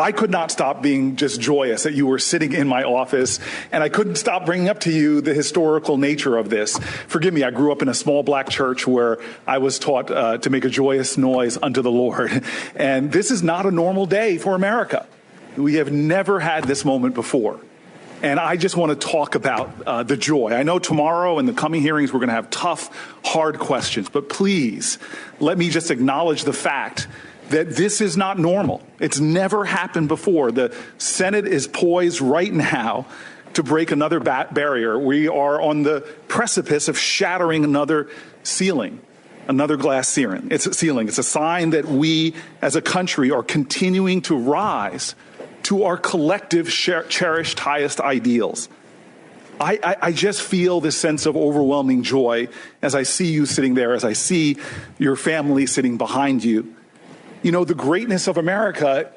I could not stop being just joyous that you were sitting in my office, and I couldn't stop bringing up to you the historical nature of this. Forgive me, I grew up in a small black church where I was taught to make a joyous noise unto the Lord. And this is not a normal day for America. We have never had this moment before. And I just want to talk about the joy. I know tomorrow in the coming hearings we're going to have tough, hard questions, but please let me just acknowledge the fact that this is not normal. It's never happened before. The Senate is poised right now to break another barrier. We are on the precipice of shattering another ceiling, another glass ceiling. It's a sign that we as a country are continuing to rise to our collective cherished highest ideals. I just feel this sense of overwhelming joy as I see you sitting there, as I see your family sitting behind you. You know, the greatness of America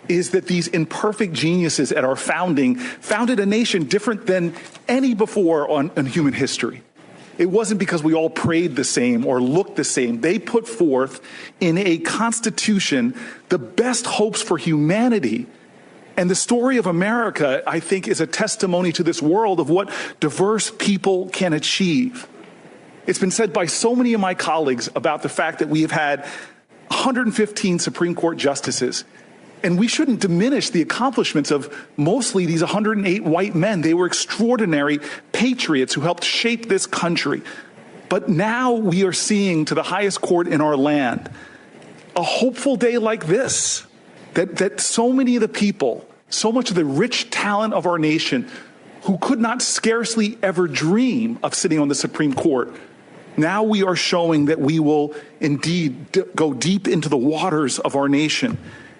is that these imperfect geniuses at our founding founded a nation different than any before in human history. It wasn't because we all prayed the same or looked the same. They put forth in a constitution the best hopes for humanity. And the story of America, I think, is a testimony to this world of what diverse people can achieve. It's been said by so many of my colleagues about the fact that we have had 115 Supreme Court justices. And we shouldn't diminish the accomplishments of mostly these 108 white men. They were extraordinary patriots who helped shape this country. But now we are seeing to the highest court in our land a hopeful day like this, that so many of the people, so much of the rich talent of our nation who could not scarcely ever dream of sitting on the Supreme Court, now we are showing that we will indeed go deep into the waters of our nation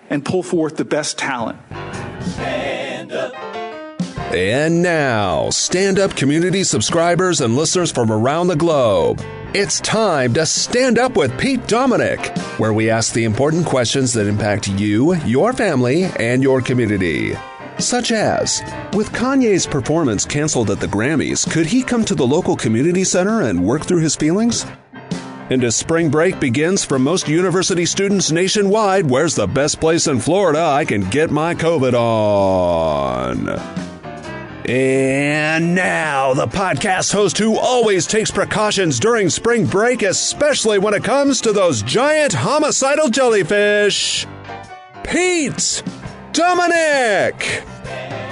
and pull forth the best talent. Stand up. And now, Stand Up community subscribers and listeners from around the globe, it's time to Stand Up with Pete Dominick, where we ask the important questions that impact you, your family, and your community. Such as, with Kanye's performance canceled at the Grammys, could he come to the local community center and work through his feelings? And as spring break begins for most university students nationwide, where's the best place in Florida I can get my COVID on? And now, the podcast host who always takes precautions during spring break, especially when it comes to those giant homicidal jellyfish, Pete Dominick!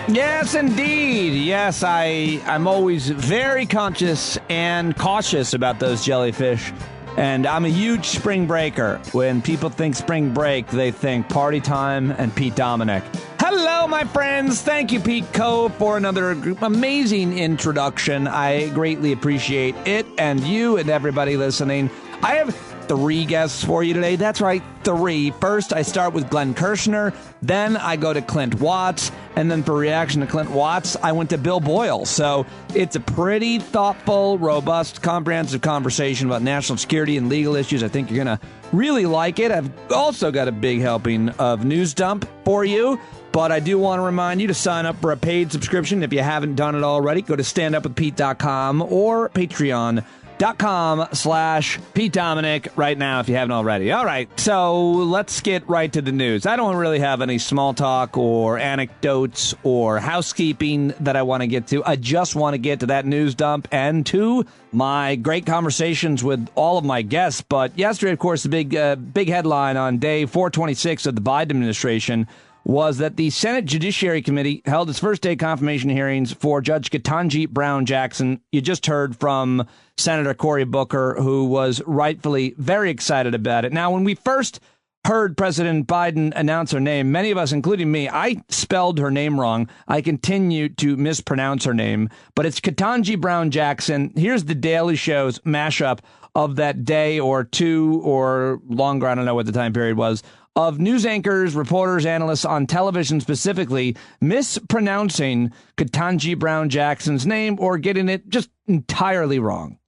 Yes, indeed. Yes, I'm always very conscious and cautious about those jellyfish. And I'm a huge spring breaker. When people think spring break, they think party time and Pete Dominick. Hello, my friends. Thank you, Pete Co., for another amazing introduction. I greatly appreciate it and you and everybody listening. I have 3 guests for you today. That's right, 3. First, I start with Glenn Kirschner. Then I go to Clint Watts. And then for reaction to Clint Watts, I went to Bill Boyle. So it's a pretty thoughtful, robust, comprehensive conversation about national security and legal issues. I think you're going to really like it. I've also got a big helping of News Dump for you. But I do want to remind you to sign up for a paid subscription. If you haven't done it already, go to standupwithpete.com or patreon.com/Pete Dominick right now if you haven't already. All right, so let's get right to the news. I don't really have any small talk or anecdotes or housekeeping that I want to get to. I just want to get to that news dump and to my great conversations with all of my guests. But yesterday, of course, the big headline on day 426 of the Biden administration was that the Senate Judiciary Committee held its first day confirmation hearings for Judge Ketanji Brown Jackson. You just heard from Senator Cory Booker, who was rightfully very excited about it. Now, when we first heard President Biden announce her name, many of us, including me, I spelled her name wrong. I continue to mispronounce her name, but it's Ketanji Brown Jackson. Here's the Daily Show's mashup of that day or two or longer, I don't know what the time period was, of news anchors, reporters, analysts on television specifically mispronouncing Ketanji Brown Jackson's name or getting it just entirely wrong.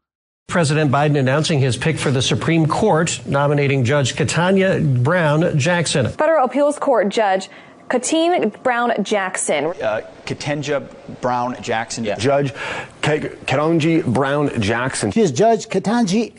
President Biden announcing his pick for the Supreme Court, nominating Judge Ketanji Brown Jackson. Federal Appeals Court Judge Katine Brown Jackson. Ketanji Brown Jackson. Yeah. Judge Ketanji Brown Jackson. She is Judge Ketanji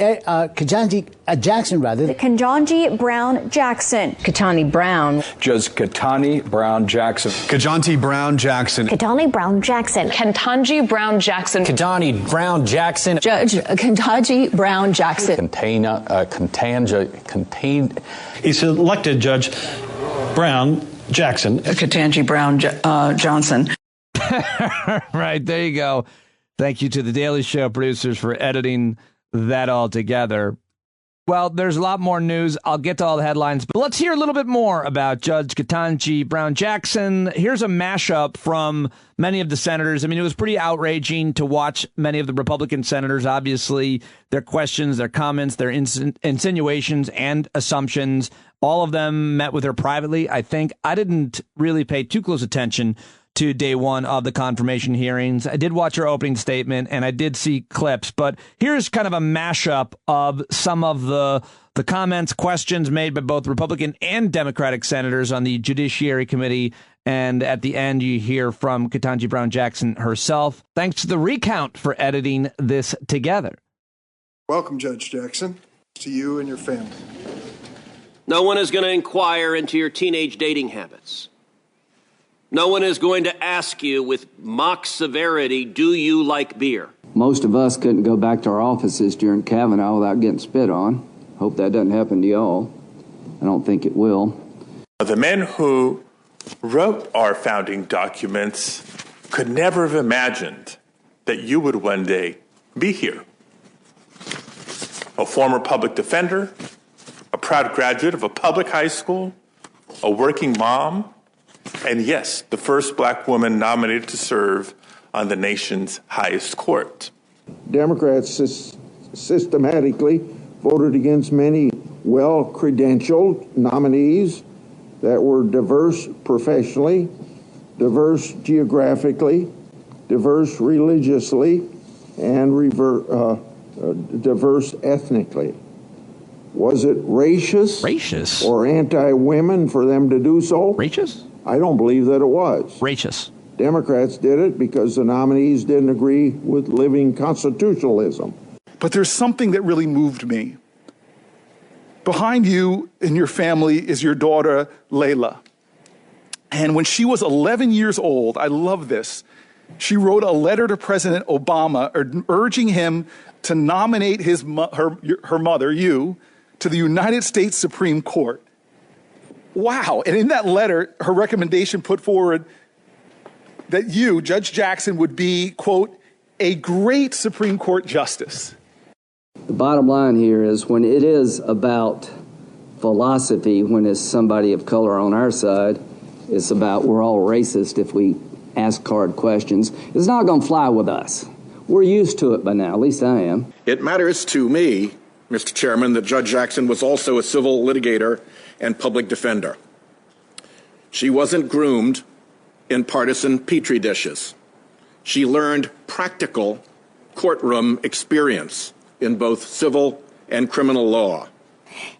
Jackson, rather. Ketanji Brown Jackson. Ketanji Brown. Judge Ketanji Brown Jackson. Ketanji Brown Jackson. Ketanji Brown Jackson. Ketanji Brown Jackson. Ketanji Brown Jackson. Judge Ketanji Brown Jackson. He selected Judge Brown Jackson. Ketanji Brown Johnson. Right, there you go. Thank you to the Daily Show producers for editing that all together. Well, there's a lot more news. I'll get to all the headlines, but let's hear a little bit more about Judge Ketanji Brown Jackson. Here's a mashup from many of the senators. I mean, it was pretty outraging to watch many of the Republican senators, obviously, their questions, their comments, their insinuations and assumptions. All of them met with her privately. I think I didn't really pay too close attention to day one of the confirmation hearings. I did watch her opening statement and I did see clips, but here's kind of a mashup of some of the comments, questions made by both Republican and Democratic senators on the Judiciary Committee. And at the end, you hear from Ketanji Brown Jackson herself. Thanks to the recount for editing this together. Welcome, Judge Jackson, to you and your family. No one is going to inquire into your teenage dating habits. No one is going to ask you with mock severity, do you like beer? Most of us couldn't go back to our offices during Kavanaugh without getting spit on. Hope that doesn't happen to y'all. I don't think it will. The men who wrote our founding documents could never have imagined that you would one day be here. A former public defender, a proud graduate of a public high school, a working mom, and yes, the first black woman nominated to serve on the nation's highest court. Democrats systematically voted against many well-credentialed nominees that were diverse professionally, diverse geographically, diverse religiously, and diverse ethnically. Was it racist or anti-women for them to do so? Racist? I don't believe that it was. Racist. Democrats did it because the nominees didn't agree with living constitutionalism. But there's something that really moved me. Behind you and your family is your daughter, Layla. And when she was 11 years old, I love this, she wrote a letter to President Obama urging him to nominate her mother, you, to the United States Supreme Court. Wow. And in that letter, her recommendation put forward that you, Judge Jackson, would be, quote, a great Supreme Court justice. The bottom line here is when it is about philosophy, when it's somebody of color on our side, it's about we're all racist if we ask hard questions. It's not going to fly with us. We're used to it by now, at least I am. It matters to me, Mr. Chairman, that Judge Jackson was also a civil litigator and public defender. She wasn't groomed in partisan petri dishes. She learned practical courtroom experience in both civil and criminal law.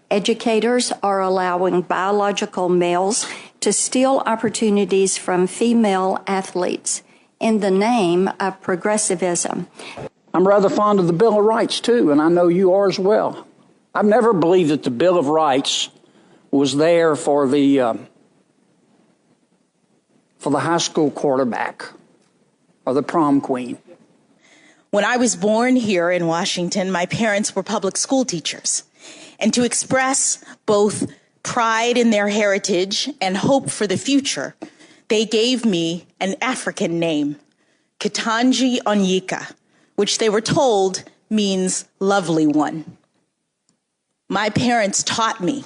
Educators are allowing biological males to steal opportunities from female athletes in the name of progressivism. I'm rather fond of the Bill of Rights, too, and I know you are as well. I've never believed that the Bill of Rights was there for the high school quarterback or the prom queen. When I was born here in Washington, my parents were public school teachers. And to express both pride in their heritage and hope for the future, they gave me an African name, Ketanji Onyeka, which they were told means lovely one. My parents taught me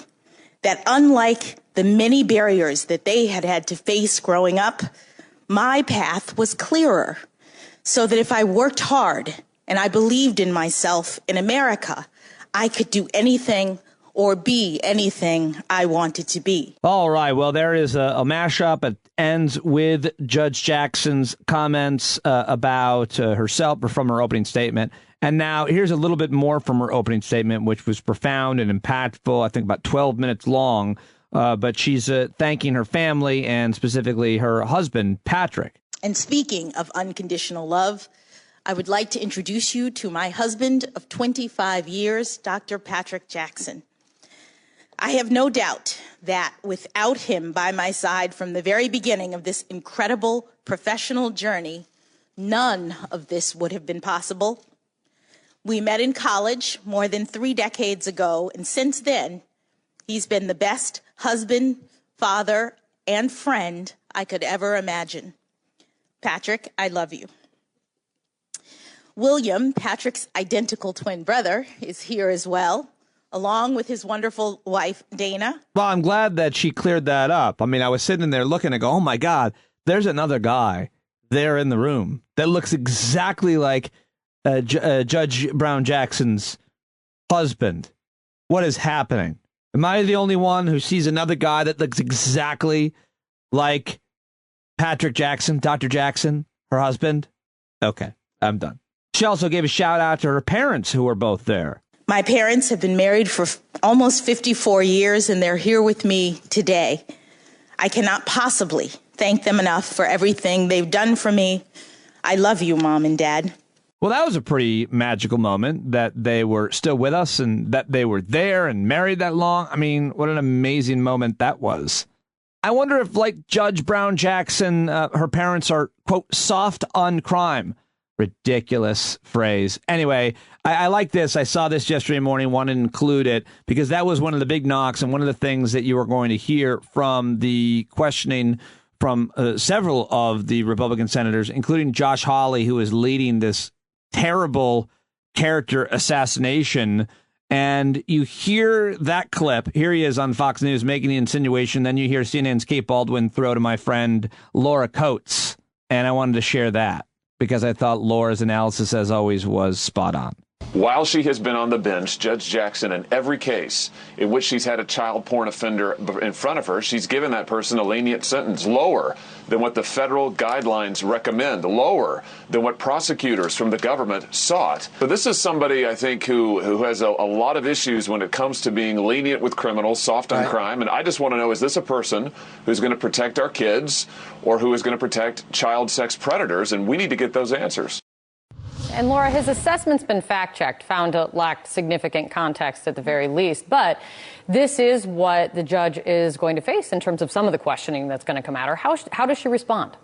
that unlike the many barriers that they had had to face growing up, my path was clearer, so that if I worked hard and I believed in myself in America, I could do anything or be anything I wanted to be. All right. Well, there is a mashup. It ends with Judge Jackson's comments about herself from her opening statement. And now here's a little bit more from her opening statement, which was profound and impactful, I think about 12 minutes long, but she's thanking her family and specifically her husband, Patrick. And speaking of unconditional love, I would like to introduce you to my husband of 25 years, Dr. Patrick Jackson. I have no doubt that without him by my side from the very beginning of this incredible professional journey, none of this would have been possible. We met in college more than 3 decades ago, and since then, he's been the best husband, father, and friend I could ever imagine. Patrick, I love you. William, Patrick's identical twin brother, is here as well, along with his wonderful wife, Dana. Well, I'm glad that she cleared that up. I mean, I was sitting there looking and go, oh, my God, there's another guy there in the room that looks exactly like Judge Brown Jackson's husband. What is happening? Am I the only one who sees another guy that looks exactly like Patrick Jackson, Dr. Jackson, her husband? Okay, I'm done. She also gave a shout out to her parents who were both there. My parents have been married for almost 54 years, and they're here with me today. I cannot possibly thank them enough for everything they've done for me. I love you, Mom and Dad. Well, that was a pretty magical moment that they were still with us and that they were there and married that long. I mean, what an amazing moment that was. I wonder if, like Judge Brown Jackson, her parents are, quote, soft on crime. Ridiculous phrase. Anyway, I like this. I saw this yesterday morning, wanted to include it because that was one of the big knocks and one of the things that you were going to hear from the questioning from several of the Republican senators, including Josh Hawley, who is leading this terrible character assassination. And you hear that clip. Here he is on Fox News making the insinuation. Then you hear CNN's Kate Baldwin throw to my friend Laura Coates. And I wanted to share that because I thought Laura's analysis, as always, was spot on. While she has been on the bench, Judge Jackson, in every case in which she's had a child porn offender in front of her, she's given that person a lenient sentence, lower than what the federal guidelines recommend, lower than what prosecutors from the government sought. But this is somebody, I think, who has a lot of issues when it comes to being lenient with criminals, soft on crime. And I just want to know, is this a person who's going to protect our kids or who is going to protect child sex predators? And we need to get those answers. And Laura, his assessment's been fact-checked, found to lack significant context at the very least. But this is what the judge is going to face in terms of some of the questioning that's going to come at her. How does she respond?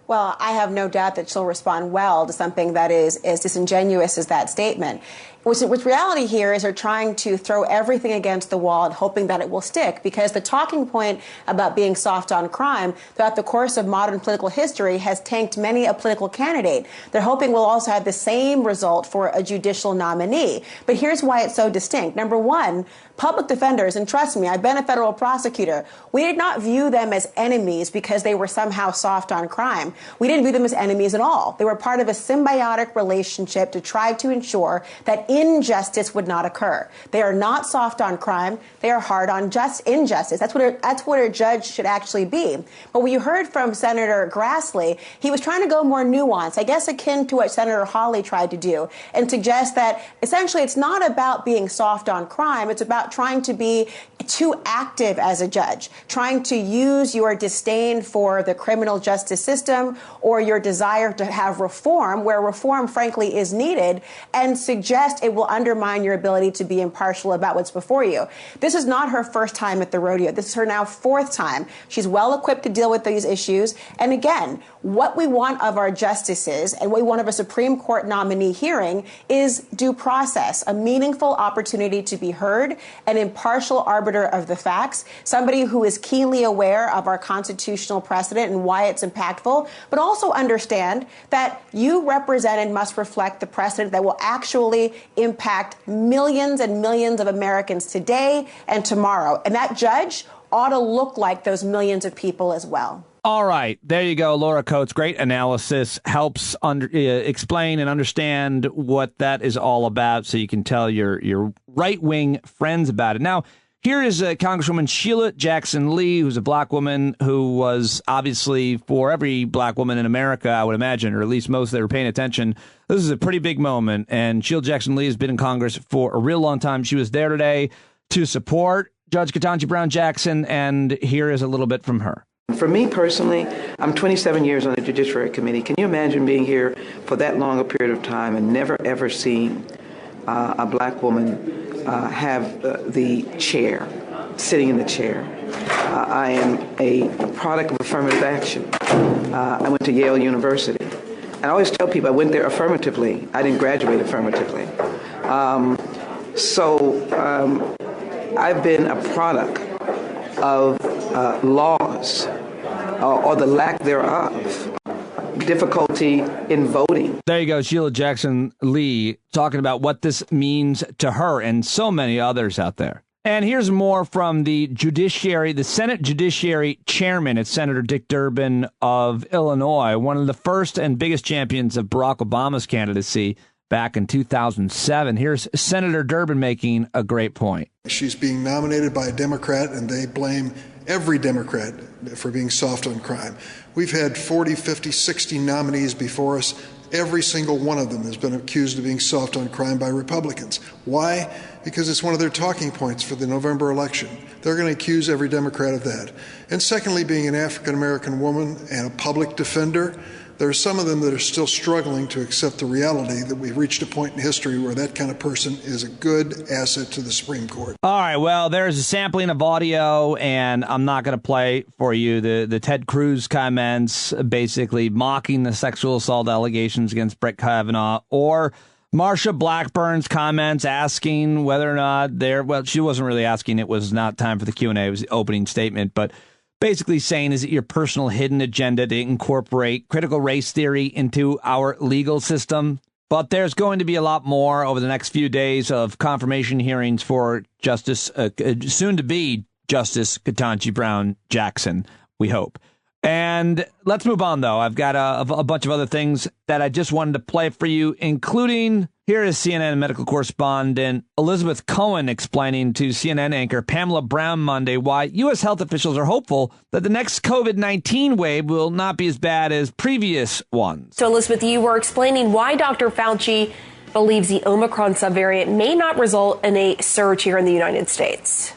Well, I have no doubt that she'll respond well to something that is as disingenuous as that statement. Which reality here is they're trying to throw everything against the wall and hoping that it will stick, because the talking point about being soft on crime throughout the course of modern political history has tanked many a political candidate. They're hoping we'll also have the same result for a judicial nominee. But here's why it's so distinct. Number one, public defenders, and trust me, I've been a federal prosecutor, we did not view them as enemies because they were somehow soft on crime. We didn't view them as enemies at all. They were part of a symbiotic relationship to try to ensure that injustice would not occur. They are not soft on crime. They are hard on injustice. That's what a judge should actually be. But what you heard from Senator Grassley, he was trying to go more nuanced, I guess akin to what Senator Hawley tried to do, and suggest that essentially it's not about being soft on crime. It's about trying to be too active as a judge, trying to use your disdain for the criminal justice system or your desire to have reform, where reform, frankly, is needed, and suggest it will undermine your ability to be impartial about what's before you. This is not her first time at the rodeo. This is her now 4th time. She's well equipped to deal with these issues. And again, what we want of our justices and what we want of a Supreme Court nominee hearing is due process, a meaningful opportunity to be heard, an impartial arbiter of the facts, somebody who is keenly aware of our constitutional precedent and why it's impactful, but also understand that you represented must reflect the precedent that will actually impact millions and millions of Americans today and tomorrow. And that judge ought to look like those millions of people as well. All right. There you go. Laura Coates. Great analysis. Helps explain and understand what that is all about so you can tell your right-wing friends about it. Now, here is Congresswoman Sheila Jackson Lee, who's a black woman who was obviously, for every black woman in America, I would imagine, or at least most that were paying attention, this is a pretty big moment. And Sheila Jackson Lee has been in Congress for a real long time. She was there today to support Judge Ketanji Brown Jackson, and here is a little bit from her. For me personally, I'm 27 years on the Judiciary Committee. Can you imagine being here for that long a period of time and never, ever seeing a black woman have the chair, sitting in the chair? I am a product of affirmative action. I went to Yale University. And I always tell people I went there affirmatively. I didn't graduate affirmatively. I've been a product of laws or the lack thereof, difficulty in voting. There you go, Sheila Jackson Lee talking about what this means to her and so many others out there. And here's more from the Senate Judiciary Chairman. It's Senator Dick Durbin of Illinois, one of the first and biggest champions of Barack Obama's candidacy back in 2007. Here's Senator Durbin making a great point. She's being nominated by a Democrat, and they blame every Democrat for being soft on crime. We've had 40, 50, 60 nominees before us. Every single one of them has been accused of being soft on crime by Republicans. Why? Because it's one of their talking points for the November election. They're going to accuse every Democrat of that. And secondly, being an African-American woman and a public defender, there are some of them that are still struggling to accept the reality that we've reached a point in history where that kind of person is a good asset to the Supreme Court. All right, well, there's a sampling of audio, and I'm not going to play for you the Ted Cruz comments basically mocking the sexual assault allegations against Brett Kavanaugh, or Marsha Blackburn's comments asking whether or not well, she wasn't really asking. It was not time for the Q&A. It was the opening statement, but basically saying, is it your personal hidden agenda to incorporate critical race theory into our legal system? But there's going to be a lot more over the next few days of confirmation hearings for soon-to-be Justice Ketanji Brown Jackson, we hope. And let's move on, though. I've got a bunch of other things that I just wanted to play for you, including here is CNN medical correspondent Elizabeth Cohen explaining to CNN anchor Pamela Brown Monday why U.S. health officials are hopeful that the next COVID-19 wave will not be as bad as previous ones. So, Elizabeth, you were explaining why Dr. Fauci believes the Omicron subvariant may not result in a surge here in the United States.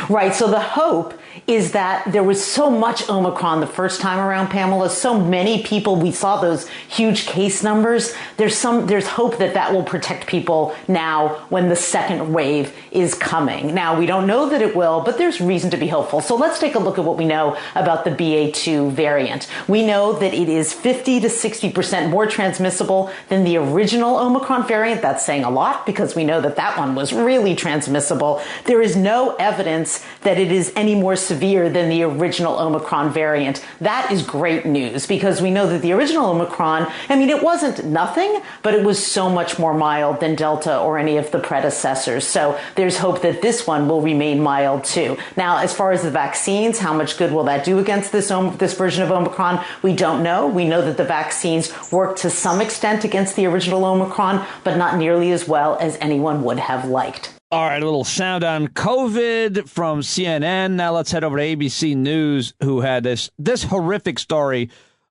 Right. So the hope is that there was so much Omicron the first time around, Pamela, so many people, we saw those huge case numbers. There's hope that will protect people now when the second wave is coming. Now, we don't know that it will, but there's reason to be hopeful. So let's take a look at what we know about the BA2 variant. We know that it is 50 to 60% more transmissible than the original Omicron variant. That's saying a lot because we know that one was really transmissible. There is no evidence that it is any more severe than the original Omicron variant. That is great news because we know that the original Omicron, it wasn't nothing, but it was so much more mild than Delta or any of the predecessors. So there's hope that this one will remain mild too. Now, as far as the vaccines, how much good will that do against this version of Omicron? We don't know. We know that the vaccines work to some extent against the original Omicron, but not nearly as well as anyone would have liked. All right, a little sound on COVID from CNN. Now let's head over to ABC News, who had this horrific story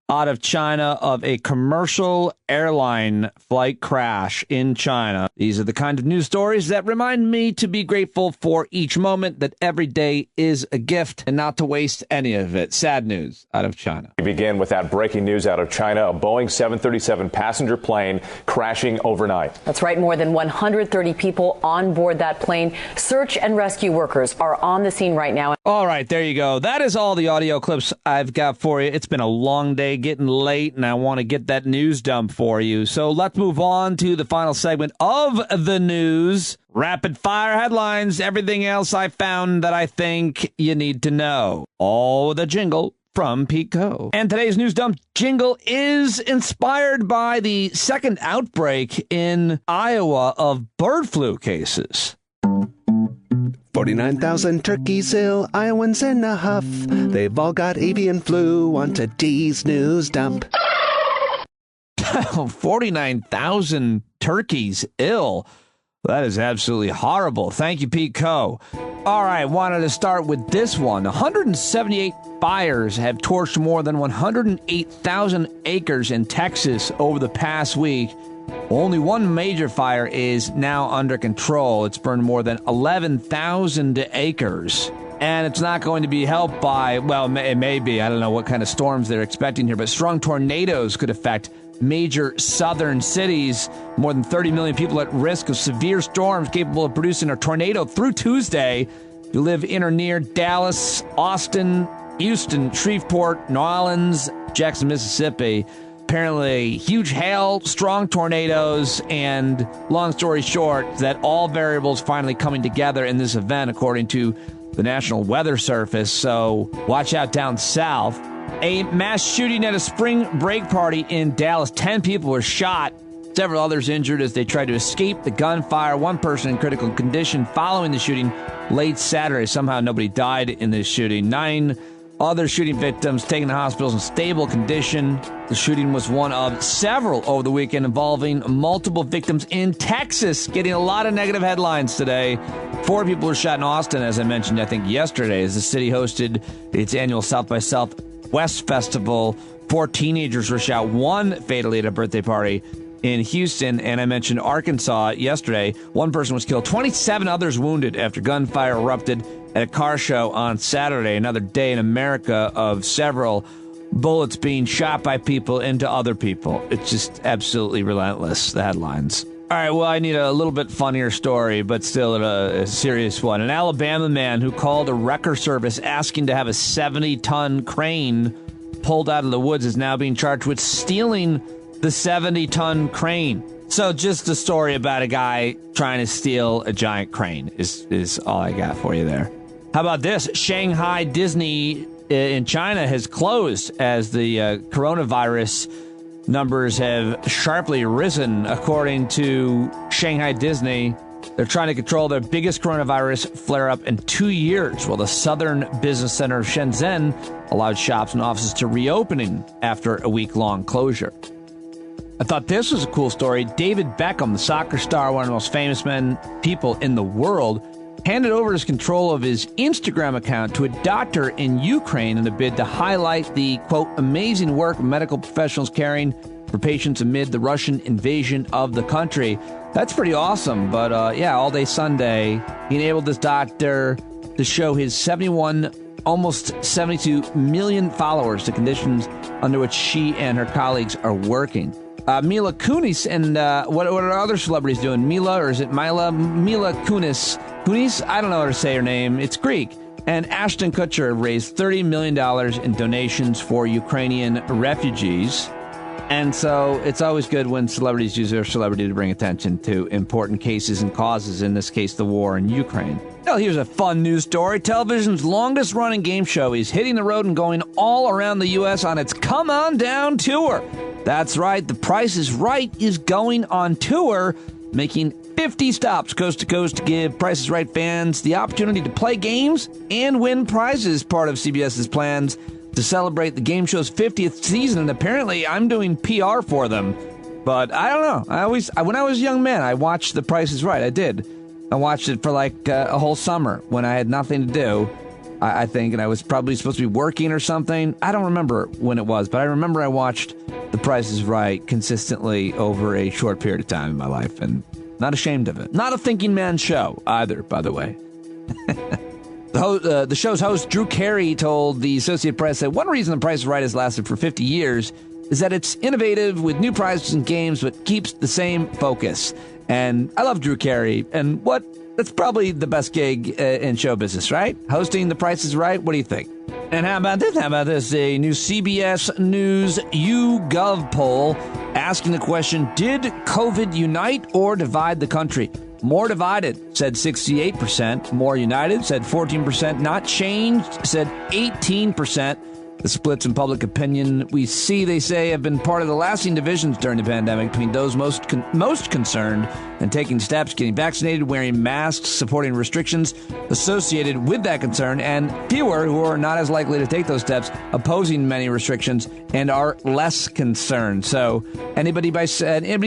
out of China of a commercial airline flight crash in China. These are the kind of news stories that remind me to be grateful for each moment, that every day is a gift and not to waste any of it. Sad news out of China. We begin with that breaking news out of China, a Boeing 737 passenger plane crashing overnight. That's right. More than 130 people on board that plane. Search and rescue workers are on the scene right now. All right, there you go. That is all the audio clips I've got for you. It's been a long day, getting late, and I want to get that news dump for you. So let's move on to the final segment of the news. Rapid fire headlines, everything else I found that I think you need to know. Oh, the jingle from Pete Coe. And today's news dump jingle is inspired by the second outbreak in Iowa of bird flu cases. 49,000 turkeys ill, Iowans in a huff. They've all got avian flu on today's news dump. 49,000 turkeys ill. That is absolutely horrible. Thank you, Pete Coe. All right, wanted to start with this one. 178 fires have torched more than 108,000 acres in Texas over the past week. Only one major fire is now under control. It's burned more than 11,000 acres. And it's not going to be helped by, well, it may be. I don't know what kind of storms they're expecting here, but strong tornadoes could affect major southern cities. More than 30 million people at risk of severe storms capable of producing a tornado through Tuesday. If you live in or near Dallas, Austin, Houston, Shreveport, New Orleans, Jackson, Mississippi. Apparently, huge hail, strong tornadoes, and long story short, that all variables finally coming together in this event, according to the National Weather Service. So watch out down south. A mass shooting at a spring break party in Dallas. 10 people were shot. Several others injured as they tried to escape the gunfire. One person in critical condition following the shooting late Saturday. Somehow nobody died in this shooting. 9 other shooting victims taken to hospitals in stable condition. The shooting was one of several over the weekend involving multiple victims in Texas, getting a lot of negative headlines today. 4 people were shot in Austin, as I mentioned, I think yesterday, as the city hosted its annual South by Southwest Festival. 4 teenagers were shot, 1 fatally at a birthday party in Houston, and I mentioned Arkansas yesterday. 1 person was killed, 27 others wounded after gunfire erupted at a car show on Saturday. Another day in America of several bullets being shot by people into other people. It's just absolutely relentless, the headlines. All right, well, I need a little bit funnier story, but still a serious one. An Alabama man who called a wrecker service asking to have a 70-ton crane pulled out of the woods is now being charged with stealing the 70-ton crane. So just a story about a guy trying to steal a giant crane is all I got for you there. How about this? Shanghai Disney in China has closed as the coronavirus numbers have sharply risen. According to Shanghai Disney, they're trying to control their biggest coronavirus flare-up in 2 years, while the southern business center of Shenzhen allowed shops and offices to reopening after a week-long closure. I thought this was a cool story. David Beckham, the soccer star, one of the most famous people in the world, handed over his control of his Instagram account to a doctor in Ukraine in a bid to highlight the, quote, amazing work medical professionals carrying for patients amid the Russian invasion of the country. That's pretty awesome. But, all day Sunday, he enabled this doctor to show his 71, almost 72 million followers the conditions under which she and her colleagues are working. Mila Kunis and what are other celebrities doing? Mila, or is it Mila? Mila Kunis. Kunis? I don't know how to say her name. It's Greek. And Ashton Kutcher raised $30 million in donations for Ukrainian refugees. And so it's always good when celebrities use their celebrity to bring attention to important cases and causes, in this case, the war in Ukraine. Well, here's a fun news story. Television's longest-running game show is hitting the road and going all around the U.S. on its Come On Down tour. That's right, The Price is Right is going on tour, making 50 stops coast to coast to give Price is Right fans the opportunity to play games and win prizes, part of CBS's plans to celebrate the game show's 50th season. And apparently I'm doing PR for them. But I don't know. When I was a young man, I watched The Price is Right. I did. I watched it for like a whole summer when I had nothing to do, I think, and I was probably supposed to be working or something. I don't remember when it was, but I remember I watched The Price is Right consistently over a short period of time in my life, and not ashamed of it. Not a thinking man's show either, by the way. The show's host, Drew Carey, told the Associated Press that one reason The Price is Right has lasted for 50 years is that it's innovative with new prizes and games, but keeps the same focus. And I love Drew Carey, and that's probably the best gig in show business, right? Hosting The Price is Right. What do you think? And how about this? A new CBS News YouGov poll asking the question, did COVID unite or divide the country? More divided, said 68%. More united, said 14%. Not changed, said 18%. The splits in public opinion we see, they say, have been part of the lasting divisions during the pandemic between those most concerned and taking steps, getting vaccinated, wearing masks, supporting restrictions associated with that concern, and fewer who are not as likely to take those steps, opposing many restrictions and are less concerned. So anybody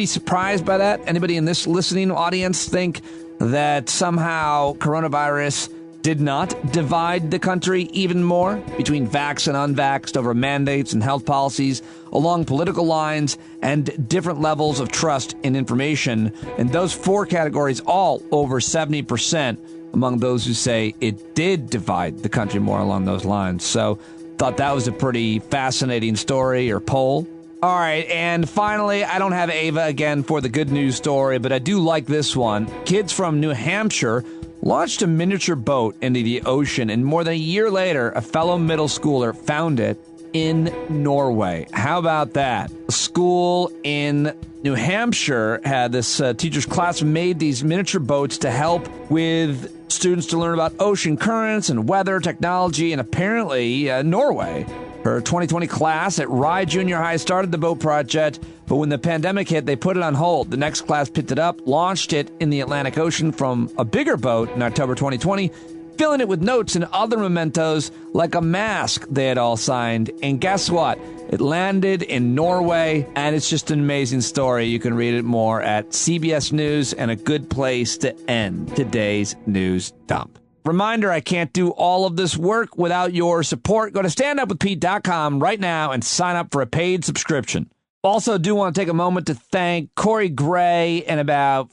surprised by that? Anybody in this listening audience think that somehow coronavirus did not divide the country even more between vaxxed and unvaxxed over mandates and health policies along political lines and different levels of trust in information. And those four categories, all over 70% among those who say it did divide the country more along those lines. So thought that was a pretty fascinating story or poll. All right, and finally, I don't have Ava again for the good news story, but I do like this one. Kids from New Hampshire launched a miniature boat into the ocean, and more than a year later, a fellow middle schooler found it in Norway. How about that? A school in New Hampshire had this teacher's class made these miniature boats to help with students to learn about ocean currents and weather, technology, and apparently Norway. Her 2020 class at Rye Junior High started the boat project, but when the pandemic hit, they put it on hold. The next class picked it up, launched it in the Atlantic Ocean from a bigger boat in October 2020, filling it with notes and other mementos like a mask they had all signed. And guess what? It landed in Norway, and it's just an amazing story. You can read it more at CBS News, and a good place to end today's news dump. Reminder, I can't do all of this work without your support. Go to standupwithpete.com right now and sign up for a paid subscription. Also, do want to take a moment to thank Corey Gray and about,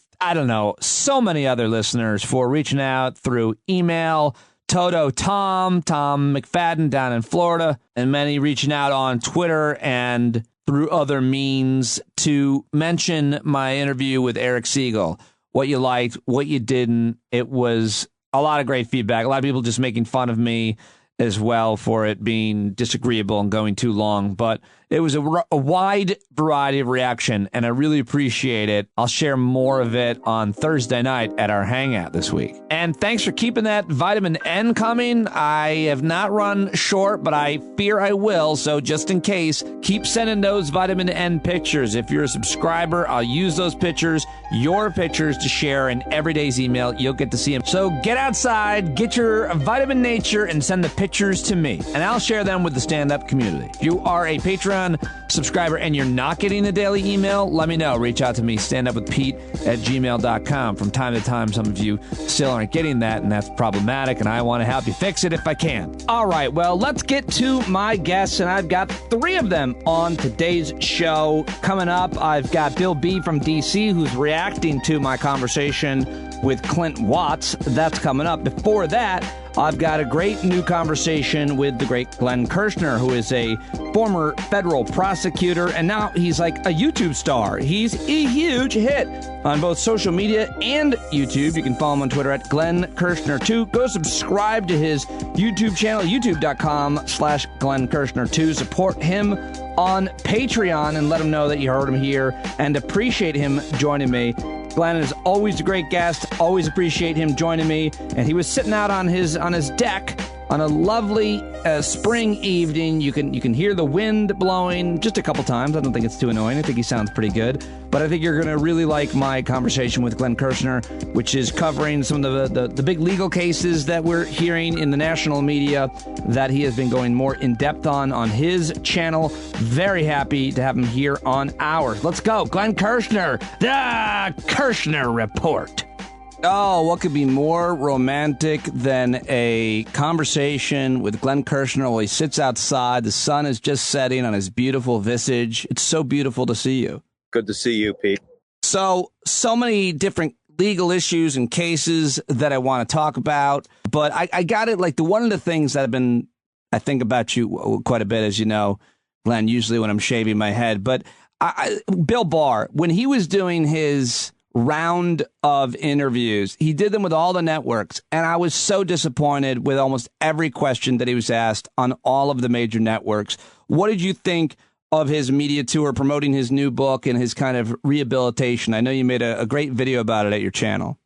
so many other listeners for reaching out through email, Toto Tom McFadden down in Florida, and many reaching out on Twitter and through other means to mention my interview with Eric Siegel. What you liked, what you didn't. It was a lot of great feedback. A lot of people just making fun of me as well for it being disagreeable and going too long. But it was a wide variety of reaction, and I really appreciate it. I'll share more of it on Thursday night at our hangout this week. And thanks for keeping that vitamin N coming. I have not run short, but I fear I will. So just in case, keep sending those vitamin N pictures. If you're a subscriber, I'll use those pictures, your pictures, to share in every day's email. You'll get to see them. So get outside, get your vitamin nature, and send the pictures to me, and I'll share them with the stand-up community. If you are a Patreon subscriber and you're not getting the daily email, let me know. Reach out to me, standupwithpete@gmail.com. From time to time, some of you still aren't getting that, and that's problematic, and I want to help you fix it if I can. All right, well, let's get to my guests, and I've got three of them on today's show. Coming up, I've got Bill B. from DC, who's reacting to my conversation with Clint Watts. That's coming up. Before that, I've got a great new conversation with the great Glenn Kirschner, who is a former federal prosecutor, and now he's like a YouTube star. He's a huge hit on both social media and YouTube. You can follow him on Twitter at Glenn Kirschner2. Go subscribe to his YouTube channel, youtube.com/Glenn Kirschner2. Support him on Patreon and let him know that you heard him here and appreciate him joining me. Glenn is always a great guest. Always appreciate him joining me. And he was sitting out on his deck on a lovely spring evening. You can hear the wind blowing just a couple times. I don't think it's too annoying. I think he sounds pretty good. But I think you're going to really like my conversation with Glenn Kirschner, which is covering some of the big legal cases that we're hearing in the national media that he has been going more in depth on his channel. Very happy to have him here on ours. Let's go. Glenn Kirschner, the Kirschner Report. Oh, what could be more romantic than a conversation with Glenn Kirschner while he sits outside? The sun is just setting on his beautiful visage. It's so beautiful to see you. Good to see you, Pete. So many different legal issues and cases that I want to talk about. But I got it. Like one of the things that I think about you quite a bit, as you know, Glenn, usually when I'm shaving my head. But Bill Barr, when he was doing his round of interviews, he did them with all the networks, and I was so disappointed with almost every question that he was asked on all of the major networks. What did you think of his media tour promoting his new book and his kind of rehabilitation? I know you made a great video about it at your channel.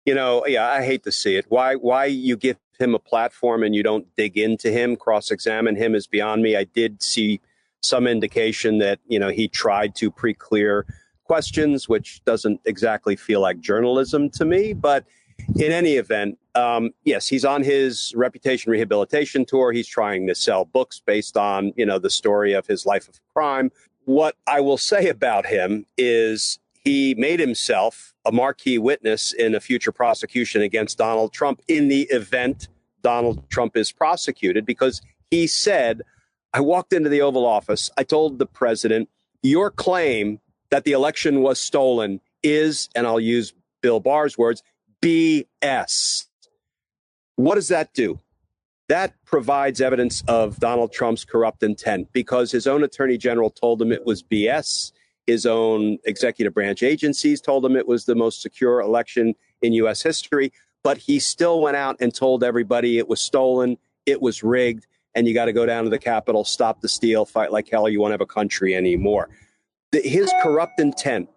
I hate to see it. Why you give him a platform and you don't dig into him, cross-examine him is beyond me. I did see some indication that, he tried to pre-clear questions, which doesn't exactly feel like journalism to me. But in any event, yes, he's on his reputation rehabilitation tour. He's trying to sell books based on, the story of his life of crime. What I will say about him is he made himself a marquee witness in a future prosecution against Donald Trump in the event Donald Trump is prosecuted, because he said, I walked into the Oval Office, I told the president, your claim that the election was stolen is, and I'll use Bill Barr's words, BS. What does that do? That provides evidence of Donald Trump's corrupt intent, because his own attorney general told him it was BS. His own executive branch agencies told him it was the most secure election in U.S. history. But he still went out and told everybody it was stolen, it was rigged, and you got to go down to the Capitol, stop the steal, fight like hell, you won't have a country anymore. His corrupt intent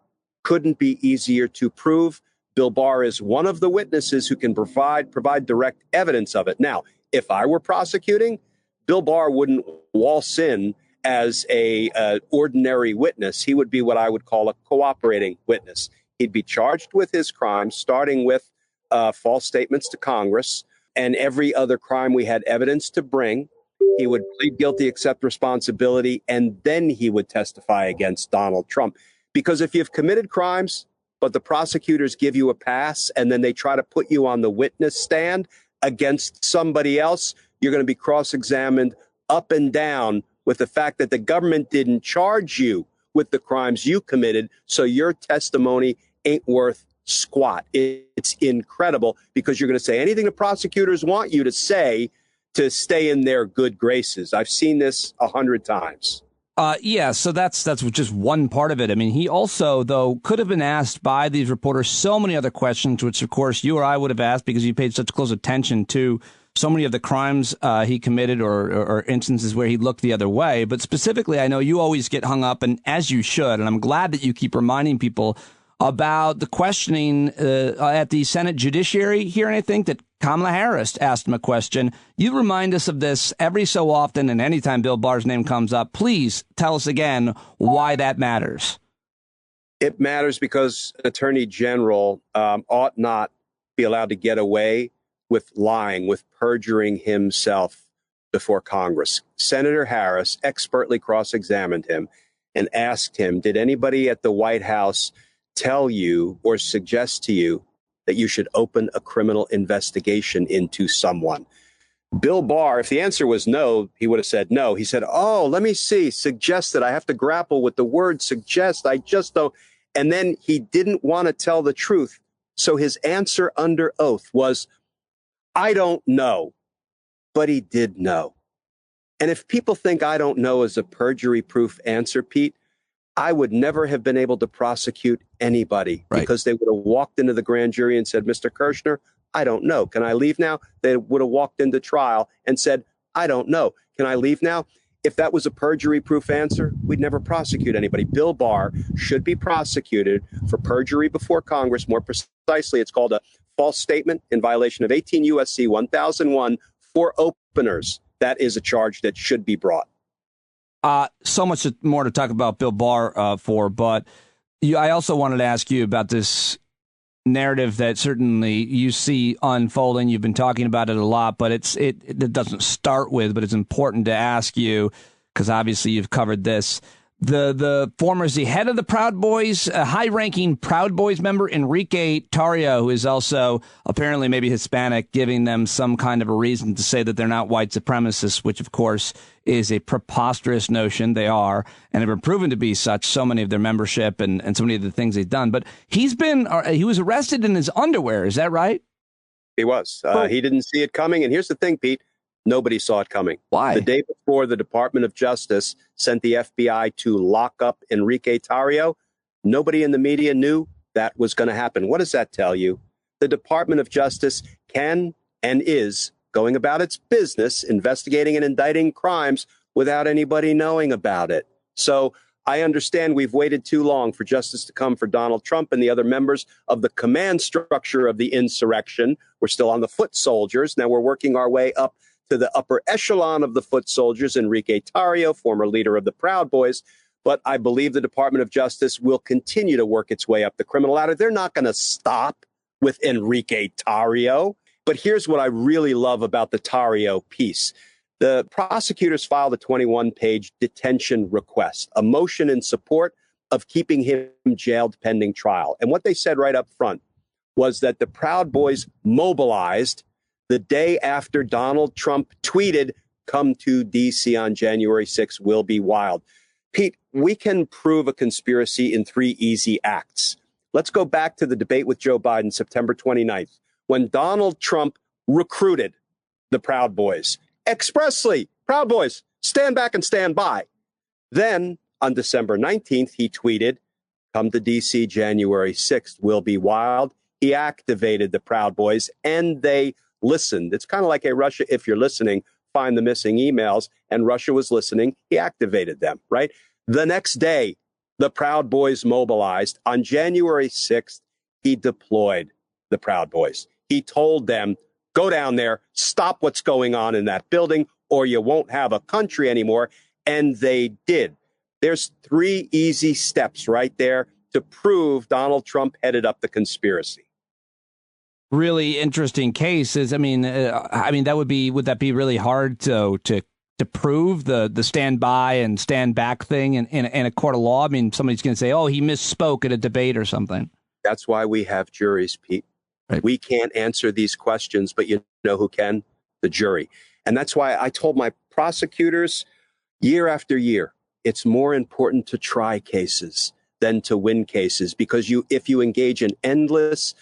couldn't be easier to prove. Bill Barr is one of the witnesses who can provide direct evidence of it. Now, if I were prosecuting, Bill Barr wouldn't waltz in as a ordinary witness. He would be what I would call a cooperating witness. He'd be charged with his crimes, starting with false statements to Congress and every other crime we had evidence to bring. He would plead guilty, accept responsibility, and then he would testify against Donald Trump. Because if you've committed crimes, but the prosecutors give you a pass and then they try to put you on the witness stand against somebody else, you're going to be cross-examined up and down with the fact that the government didn't charge you with the crimes you committed, so your testimony ain't worth squat. It's incredible, because you're going to say anything the prosecutors want you to say to stay in their good graces. I've seen this 100 times. Yeah, so that's just one part of it. I mean, he also, though, could have been asked by these reporters so many other questions, which, of course, you or I would have asked because you paid such close attention to so many of the crimes he committed or instances where he looked the other way. But specifically, I know you always get hung up, and as you should, and I'm glad that you keep reminding people about the questioning at the Senate Judiciary hearing. I think that Kamala Harris asked him a question. You remind us of this every so often, and anytime Bill Barr's name comes up, please tell us again why that matters. It matters because an attorney general ought not be allowed to get away with lying, with perjuring himself before Congress. Senator Harris expertly cross-examined him and asked him, did anybody at the White House tell you or suggest to you that you should open a criminal investigation into someone? Bill Barr, if the answer was no, he would have said no. He said, oh, let me see, suggested. I have to grapple with the word suggest. I just don't. And then he didn't want to tell the truth. So his answer under oath was, I don't know. But he did know. And if people think I don't know is a perjury-proof answer, Pete, I would never have been able to prosecute anybody, because they would have walked into the grand jury and said, Mr. Kirschner, I don't know. Can I leave now? They would have walked into trial and said, I don't know. Can I leave now? If that was a perjury-proof answer, we'd never prosecute anybody. Bill Barr should be prosecuted for perjury before Congress. More precisely, it's called a false statement in violation of 18 U.S.C. 1001 for openers. That is a charge that should be brought. So much more to talk about Bill Barr for, but I also wanted to ask you about this narrative that certainly you see unfolding. You've been talking about it a lot, but it doesn't start with, but it's important to ask you because obviously you've covered this. The former is the head of the Proud Boys, a high-ranking Proud Boys member, Enrique Tarrio, who is also apparently maybe Hispanic, giving them some kind of a reason to say that they're not white supremacists, which, of course, is a preposterous notion. They are, and have been proven to be such, so many of their membership and so many of the things they've done. But he was arrested in his underwear. Is that right? He was. He didn't see it coming. And here's the thing, Pete. Nobody saw it coming. Why? The day before the Department of Justice sent the FBI to lock up Enrique Tarrio, nobody in the media knew that was going to happen. What does that tell you? The Department of Justice can and is going about its business, investigating and indicting crimes without anybody knowing about it. So I understand we've waited too long for justice to come for Donald Trump and the other members of the command structure of the insurrection. We're still on the foot soldiers. Now we're working our way up to the upper echelon of the foot soldiers, Enrique Tarrio, former leader of the Proud Boys. But I believe the Department of Justice will continue to work its way up the criminal ladder. They're not going to stop with Enrique Tarrio. But here's what I really love about the Tarrio piece. The prosecutors filed a 21-page detention request, a motion in support of keeping him jailed pending trial. And what they said right up front was that the Proud Boys mobilized the day after Donald Trump tweeted, "Come to D.C. on January 6th, will be wild." Pete, we can prove a conspiracy in 3 easy acts. Let's go back to the debate with Joe Biden, September 29th, when Donald Trump recruited the Proud Boys expressly. Proud Boys, stand back and stand by. Then on December 19th, he tweeted, "Come to D.C. January 6th, will be wild." He activated the Proud Boys and they listened. It's kind of like, hey, Russia, if you're listening, find the missing emails. And Russia was listening. He activated them, right? The next day, the Proud Boys mobilized. On January 6th, he deployed the Proud Boys. He told them, go down there, stop what's going on in that building, or you won't have a country anymore. And they did. There's 3 easy steps right there to prove Donald Trump headed up the conspiracy. Really interesting cases. I mean, would that be really hard to prove the stand by and stand back thing in a court of law? I mean, somebody's going to say, oh, he misspoke at a debate or something. That's why we have juries, Pete. Right. We can't answer these questions, but you know who can? The jury. And that's why I told my prosecutors year after year, it's more important to try cases than to win cases, because if you engage in endless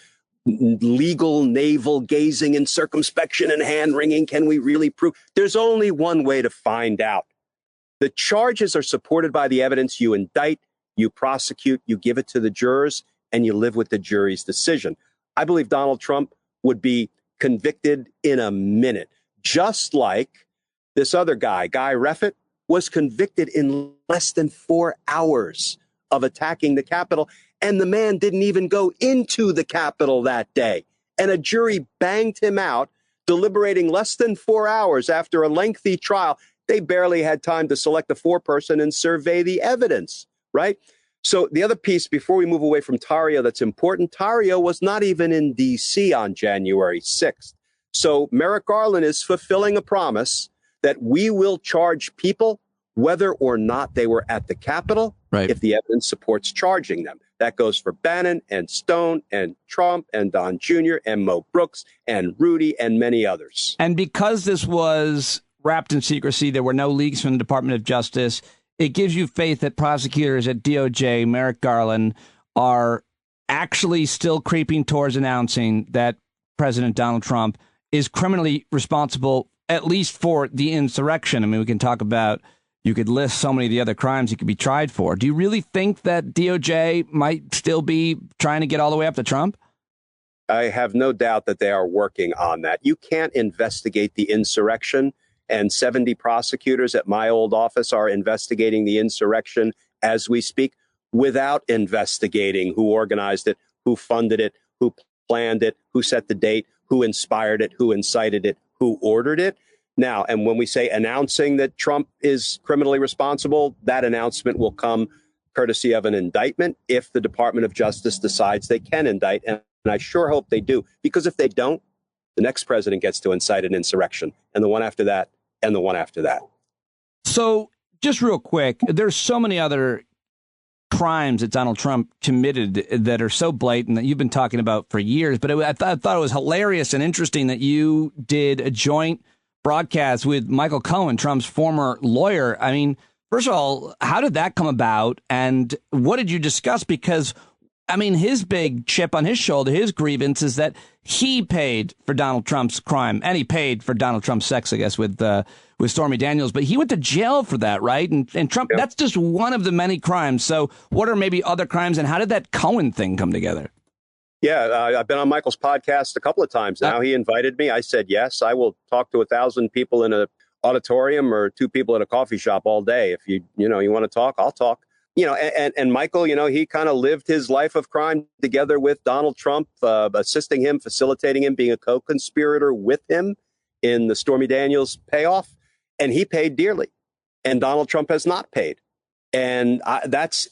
legal navel gazing and circumspection and hand wringing, can we really prove? There's only one way to find out. The charges are supported by the evidence. You indict, you prosecute, you give it to the jurors, and you live with the jury's decision. I believe Donald Trump would be convicted in a minute, just like this other guy, Guy Reffitt, was convicted in less than 4 hours of attacking the Capitol. And the man didn't even go into the Capitol that day. And a jury banged him out, deliberating less than 4 hours after a lengthy trial. They barely had time to select a foreperson and survey the evidence, right? So the other piece, before we move away from Tarrio, that's important, Tarrio was not even in D.C. on January 6th. So Merrick Garland is fulfilling a promise that we will charge people whether or not they were at the Capitol, right, if the evidence supports charging them. That goes for Bannon and Stone and Trump and Don Jr. and Mo Brooks and Rudy and many others. And because this was wrapped in secrecy, there were no leaks from the Department of Justice. It gives you faith that prosecutors at DOJ, Merrick Garland, are actually still creeping towards announcing that President Donald Trump is criminally responsible, at least for the insurrection. I mean, we can talk about, you could list so many of the other crimes he could be tried for. Do you really think that DOJ might still be trying to get all the way up to Trump? I have no doubt that they are working on that. You can't investigate the insurrection, and 70 prosecutors at my old office are investigating the insurrection as we speak, without investigating who organized it, who funded it, who planned it, who set the date, who inspired it, who incited it, who ordered it. Now, and when we say announcing that Trump is criminally responsible, that announcement will come courtesy of an indictment if the Department of Justice decides they can indict. And I sure hope they do, because if they don't, the next president gets to incite an insurrection, and the one after that, and the one after that. So just real quick, there's so many other crimes that Donald Trump committed that are so blatant that you've been talking about for years. But I thought it was hilarious and interesting that you did a joint broadcast with Michael Cohen, Trump's former lawyer. I mean, first of all, how did that come about? And what did you discuss? Because, I mean, his big chip on his shoulder, his grievance is that he paid for Donald Trump's crime, and he paid for Donald Trump's sex, I guess, with Stormy Daniels. But he went to jail for that, right? And Trump, that's just one of the many crimes. So what are maybe other crimes, and how did that Cohen thing come together? Yeah, I've been on Michael's podcast a couple of times now. He invited me. I said, yes, I will talk to 1,000 people in an auditorium or 2 people at a coffee shop all day. If you want to talk, I'll talk. And Michael, he kind of lived his life of crime together with Donald Trump, assisting him, facilitating him, being a co-conspirator with him in the Stormy Daniels payoff. And he paid dearly. And Donald Trump has not paid. And that's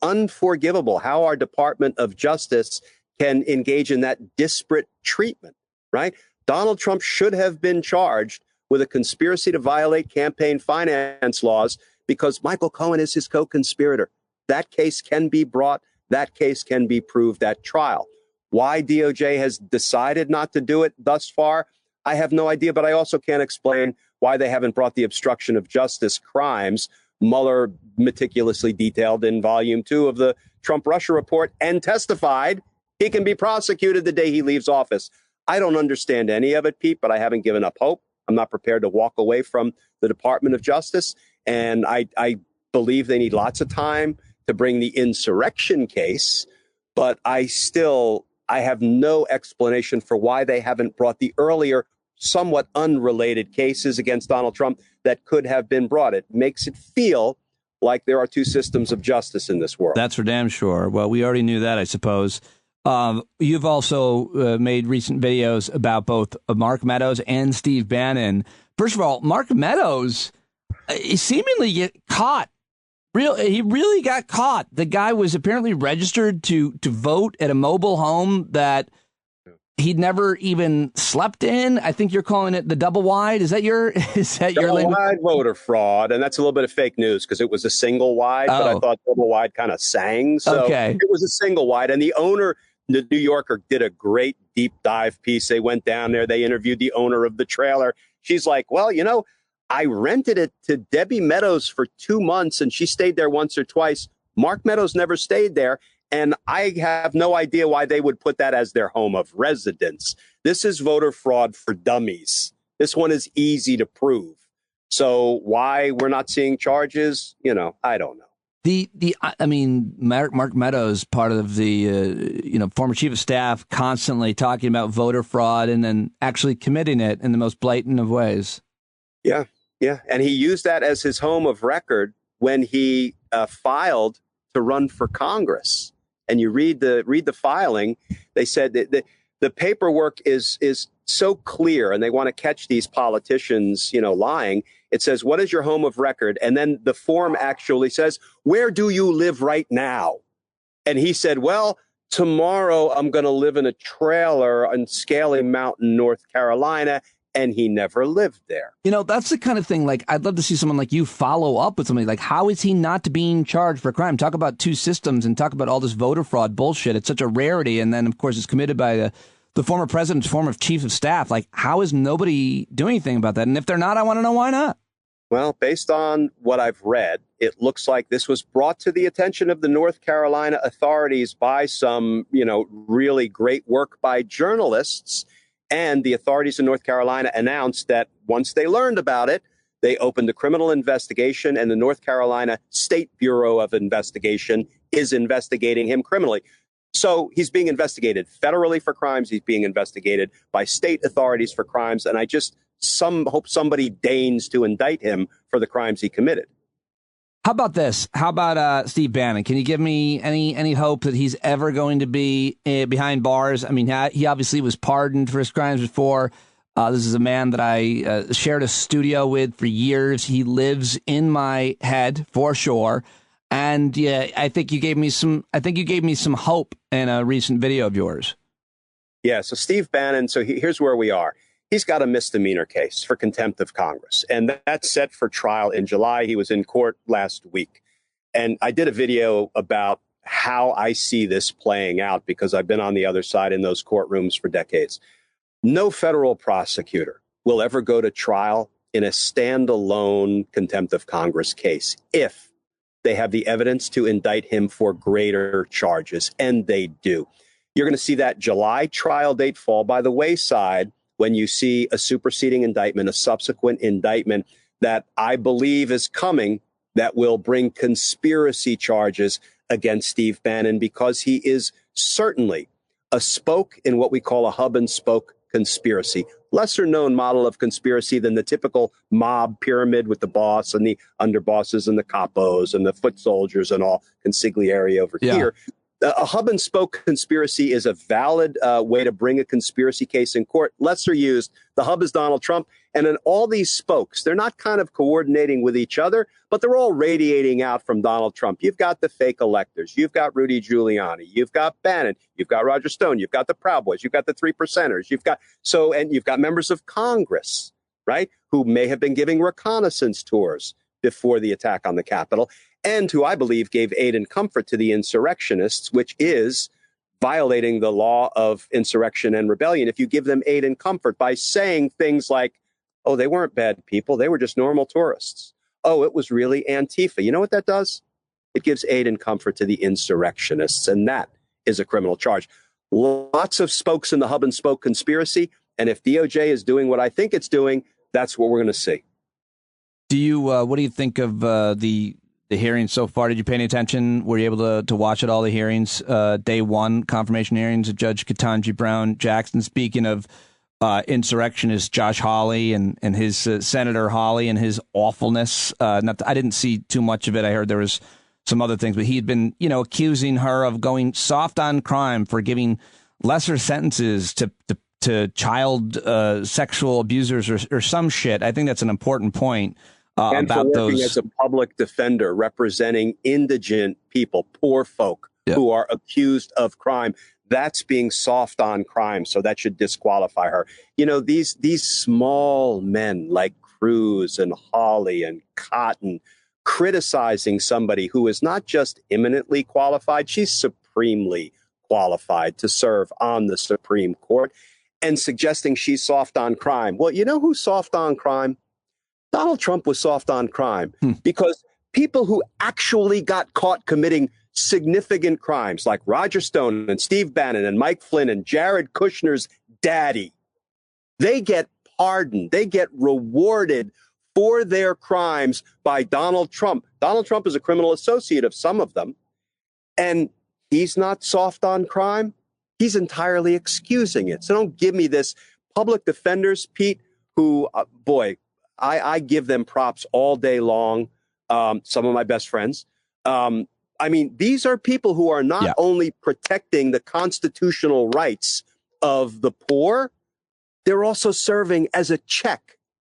unforgivable, how our Department of Justice can engage in that disparate treatment, right? Donald Trump should have been charged with a conspiracy to violate campaign finance laws because Michael Cohen is his co-conspirator. that case can be brought. That case can be proved at trial. Why DOJ has decided not to do it thus far, I have no idea, but I also can't explain why they haven't brought the obstruction of justice crimes Mueller meticulously detailed in Volume 2 of the Trump-Russia report and testified he can be prosecuted the day he leaves office. I don't understand any of it, Pete, but I haven't given up hope. I'm not prepared to walk away from the Department of Justice, and I believe they need lots of time to bring the insurrection case, but I have no explanation for why they haven't brought the earlier, somewhat unrelated cases against Donald Trump that could have been brought. It makes it feel like there are two systems of justice in this world. That's for damn sure. Well, we already knew that, I suppose. You've also made recent videos about both Mark Meadows and Steve Bannon. First of all, Mark Meadows seemingly get caught. He really got caught. The guy was apparently registered to vote at a mobile home that he'd never even slept in. I think you're calling it the double wide. Is that your double wide voter fraud? And that's a little bit of fake news because it was a single wide, but I thought double wide kind of sang. So It was a single wide. And the owner, the New Yorker, did a great deep dive piece. They went down there. They interviewed the owner of the trailer. She's like, well, I rented it to Debbie Meadows for 2 months and she stayed there once or twice. Mark Meadows never stayed there. And I have no idea why they would put that as their home of residence. This is voter fraud for dummies. This one is easy to prove. So why we're not seeing charges, I don't know. Mark Meadows, part of the, former chief of staff, constantly talking about voter fraud and then actually committing it in the most blatant of ways. Yeah. And he used that as his home of record when he filed to run for Congress. And you read the filing, they said that the paperwork is so clear and they want to catch these politicians, lying. It says, what is your home of record? And then the form actually says, where do you live right now? And he said, well, tomorrow I'm going to live in a trailer on Scaly Mountain, North Carolina. And he never lived there. That's the kind of thing, like, I'd love to see someone like you follow up with somebody. Like, how is he not being charged for crime? Talk about two systems and talk about all this voter fraud bullshit. It's such a rarity. And then, of course, it's committed by the former president's former chief of staff. Like, how is nobody doing anything about that? And if they're not, I want to know why not. Well, based on what I've read, it looks like this was brought to the attention of the North Carolina authorities by some, really great work by journalists. And the authorities in North Carolina announced that once they learned about it, they opened a criminal investigation, and the North Carolina State Bureau of Investigation is investigating him criminally. So he's being investigated federally for crimes. He's being investigated by state authorities for crimes. And I just hope somebody deigns to indict him for the crimes he committed. How about this? How about Steve Bannon? Can you give me any hope that he's ever going to be behind bars? I mean, he obviously was pardoned for his crimes before. This is a man that I shared a studio with for years. He lives in my head for sure. And yeah, I think you gave me some hope in a recent video of yours. Yeah. So Steve Bannon. So here's where we are. He's got a misdemeanor case for contempt of Congress, and that's set for trial in July. He was in court last week. And I did a video about how I see this playing out because I've been on the other side in those courtrooms for decades. No federal prosecutor will ever go to trial in a standalone contempt of Congress case if they have the evidence to indict him for greater charges, and they do. You're going to see that July trial date fall by the wayside when you see a superseding indictment, a subsequent indictment that I believe is coming that will bring conspiracy charges against Steve Bannon because he is certainly a spoke in what we call a hub and spoke conspiracy. Lesser known model of conspiracy than the typical mob pyramid with the boss and the underbosses and the capos and the foot soldiers and all consigliere over here. A hub and spoke conspiracy is a valid way to bring a conspiracy case in court. Lesser used. The hub is Donald Trump. And in all these spokes, they're not kind of coordinating with each other, but they're all radiating out from Donald Trump. You've got the fake electors. You've got Rudy Giuliani. You've got Bannon. You've got Roger Stone. You've got the Proud Boys. You've got the 3%ers. And you've got members of Congress, right, who may have been giving reconnaissance tours before the attack on the Capitol, and who I believe gave aid and comfort to the insurrectionists, which is violating the law of insurrection and rebellion if you give them aid and comfort by saying things like, oh, they weren't bad people, they were just normal tourists. Oh, it was really Antifa. You know what that does? It gives aid and comfort to the insurrectionists, and that is a criminal charge. Lots of spokes in the hub and spoke conspiracy, and if DOJ is doing what I think it's doing, that's what we're going to see. Do you? What do you think of the hearings so far? Did you pay any attention? Were you able to watch all the hearings? Day one, confirmation hearings of Judge Ketanji Brown Jackson. Speaking of insurrectionist Josh Hawley and his Senator Hawley and his awfulness. I didn't see too much of it. I heard there was some other things, but he'd been, accusing her of going soft on crime for giving lesser sentences to child sexual abusers or some shit. I think that's an important point. And about for working those as a public defender representing indigent people, poor folk who are accused of crime. That's being soft on crime. So that should disqualify her. These small men like Cruz and Hawley and Cotton criticizing somebody who is not just eminently qualified, she's supremely qualified to serve on the Supreme Court, and suggesting she's soft on crime. Well, you know who's soft on crime? Donald Trump was soft on crime because people who actually got caught committing significant crimes like Roger Stone and Steve Bannon and Mike Flynn and Jared Kushner's daddy, they get pardoned. They get rewarded for their crimes by Donald Trump. Donald Trump is a criminal associate of some of them, and he's not soft on crime. He's entirely excusing it. So don't give me this. Public defenders, Pete, who, I give them props all day long. Some of my best friends. These are people who are not only protecting the constitutional rights of the poor, they're also serving as a check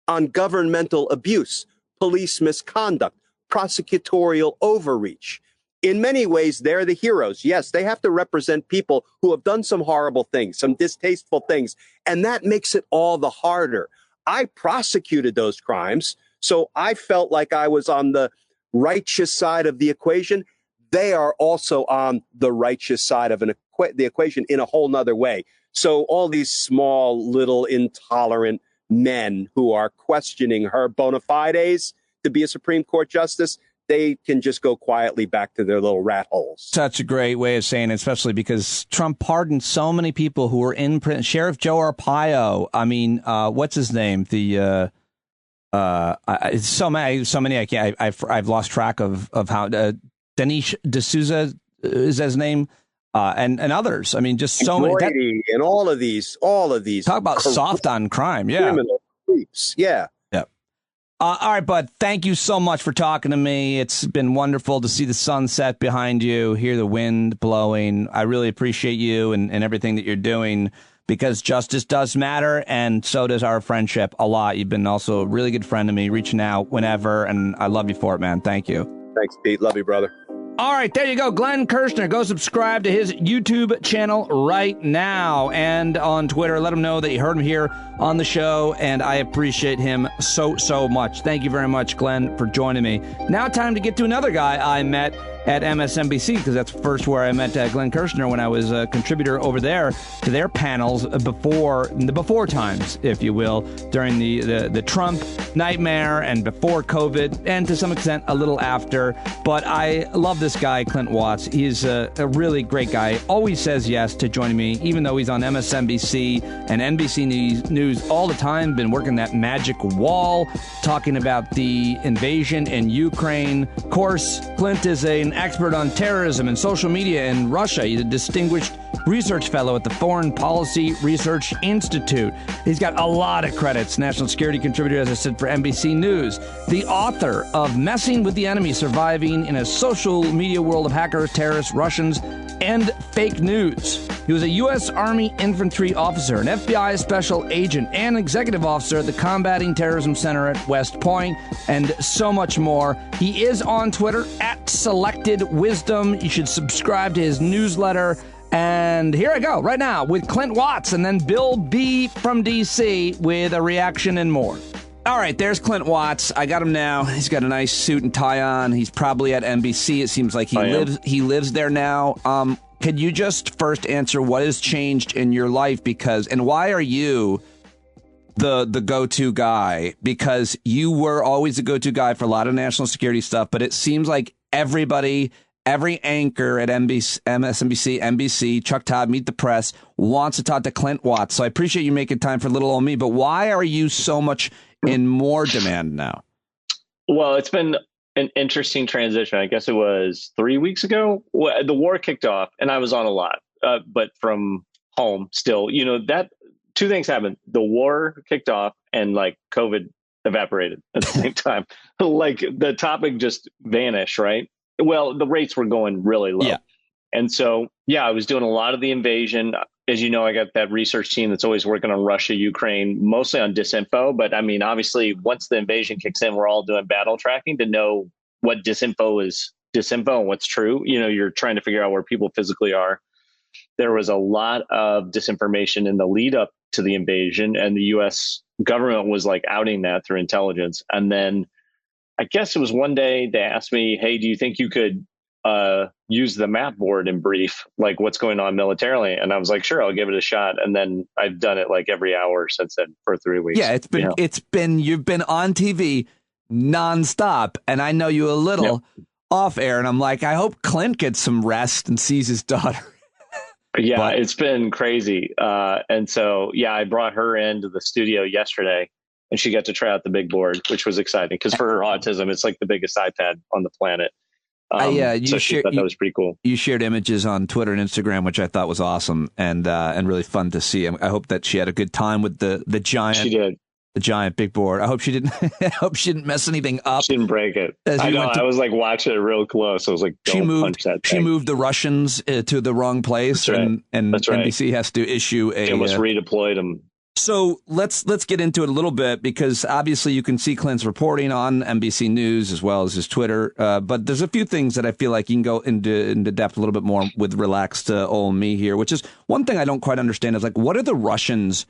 on governmental abuse, police misconduct, prosecutorial overreach. In many ways, they're the heroes. Yes, they have to represent people who have done some horrible things, some distasteful things, and that makes it all the harder. I prosecuted those crimes, so I felt like I was on the righteous side of the equation. They are also on the righteous side of the equation in a whole nother way. So all these small, little, intolerant men who are questioning her bona fides to be a Supreme Court justice, they can just go quietly back to their little rat holes. Such a great way of saying it, especially because Trump pardoned so many people who were in prison. Sheriff Joe Arpaio. What's his name? It's so many. I've lost track of how Dinesh D'Souza is his name, and others. Just so many. And all of these. Talk about soft on crime. Yeah. Criminal creeps. Yeah. All right, bud. Thank you so much for talking to me. It's been wonderful to see the sunset behind you, hear the wind blowing. I really appreciate you and everything that you're doing, because justice does matter, and so does our friendship a lot. You've been also a really good friend to me, reaching out whenever, and I love you for it, man. Thank you. Thanks, Pete. Love you, brother. All right, there you go. Glenn Kirschner. Go subscribe to his YouTube channel right now, and on Twitter. Let him know that you heard him here on the show, and I appreciate him so much. Thank you very much, Glenn, for joining me. Now time to get to another guy I met at MSNBC, because that's first where I met Glenn Kirschner when I was a contributor over there to their panels before times, if you will, during the Trump nightmare and before COVID, and to some extent a little after. But I love this guy, Clint Watts. He's a really great guy. Always says yes to joining me, even though he's on MSNBC and NBC News all the time, been working that magic wall, talking about the invasion in Ukraine. Of course, Clint is an expert on terrorism and social media in Russia. He's a distinguished research fellow at the Foreign Policy Research Institute. He's got a lot of credits. National security contributor, as I said, for NBC News. The author of Messing with the Enemy, Surviving in a Social Media World of Hackers, Terrorists, Russians, and Fake News. He was a U.S. Army infantry officer, an FBI special agent, and executive officer at the Combating Terrorism Center at West Point, and so much more. He is on Twitter at Selected Wisdom. You should subscribe to his newsletter. And here I go right now with Clint Watts, and then Bill B. from D.C. with a reaction and more. All right, there's Clint Watts. I got him now. He's got a nice suit and tie on. He's probably at NBC. It seems like he lives there now. Could you just first answer what has changed in your life? And why are you the go-to guy? Because you were always the go-to guy for a lot of national security stuff, but it seems like every anchor at MSNBC, NBC, Chuck Todd, Meet the Press, wants to talk to Clint Watts. So I appreciate you making time for little old me, but why are you so much in more demand now? Well, it's been an interesting transition. I guess it was 3 weeks ago. The war kicked off, and I was on a lot, but from home still. That two things happened. The war kicked off, and like COVID evaporated at the same time. Like the topic just vanished, right? Well, the rates were going really low. Yeah. And so, I was doing a lot of the invasion. As you know, I got that research team that's always working on Russia, Ukraine, mostly on disinfo. But I mean, obviously, once the invasion kicks in, we're all doing battle tracking to know what disinfo is disinfo and what's true. You're trying to figure out where people physically are. There was a lot of disinformation in the lead up to the invasion, and the U.S. government was like outing that through intelligence. And then I guess it was one day they asked me, hey, do you think you could use the map board in brief, like what's going on militarily? And I was like, sure, I'll give it a shot. And then I've done it like every hour since then for 3 weeks. Yeah, you've been on TV nonstop. And I know you a little off air. And I'm like, I hope Clint gets some rest and sees his daughter. Yeah, it's been crazy. And so, I brought her into the studio yesterday, and she got to try out the big board, which was exciting because for her autism, it's like the biggest iPad on the planet. So she thought that was pretty cool. You shared images on Twitter and Instagram, which I thought was awesome and really fun to see. I hope that she had a good time with the giant. She did. The giant big board. I hope she didn't. I hope she didn't mess anything up. She didn't break it. I know. I was like watching it real close. I was like, punch that thing. She moved the Russians to the wrong place, That's right. and That's right. NBC has to issue a. They almost redeployed them. So let's get into it a little bit, because obviously you can see Clint's reporting on NBC News as well as his Twitter. But there's a few things that I feel like you can go into depth a little bit more with relaxed old me here, which is one thing I don't quite understand is like, what are the Russians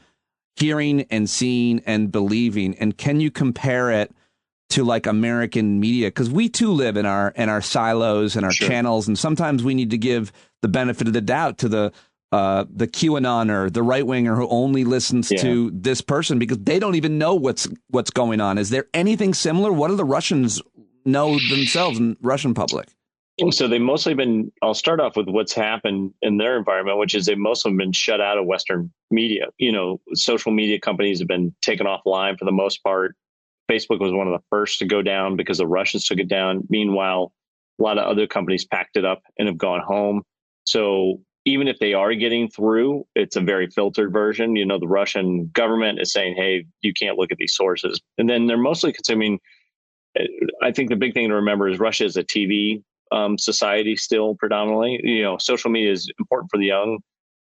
hearing and seeing and believing? And can you compare it to like American media? Because we too live in our silos and our channels. And sometimes we need to give the benefit of the doubt to the QAnoner, the right winger who only listens to this person because they don't even know what's going on. Is there anything similar? What do the Russians know themselves in Russian public? So they mostly been, I'll start off with what's happened in their environment, which is they mostly have been shut out of Western media. Social media companies have been taken offline for the most part. Facebook was one of the first to go down because the Russians took it down. Meanwhile, a lot of other companies packed it up and have gone home. So even if they are getting through, it's a very filtered version. The Russian government is saying, hey, you can't look at these sources. And then they're mostly consuming. I think the big thing to remember is Russia is a TV society still predominantly. Social media is important for the young,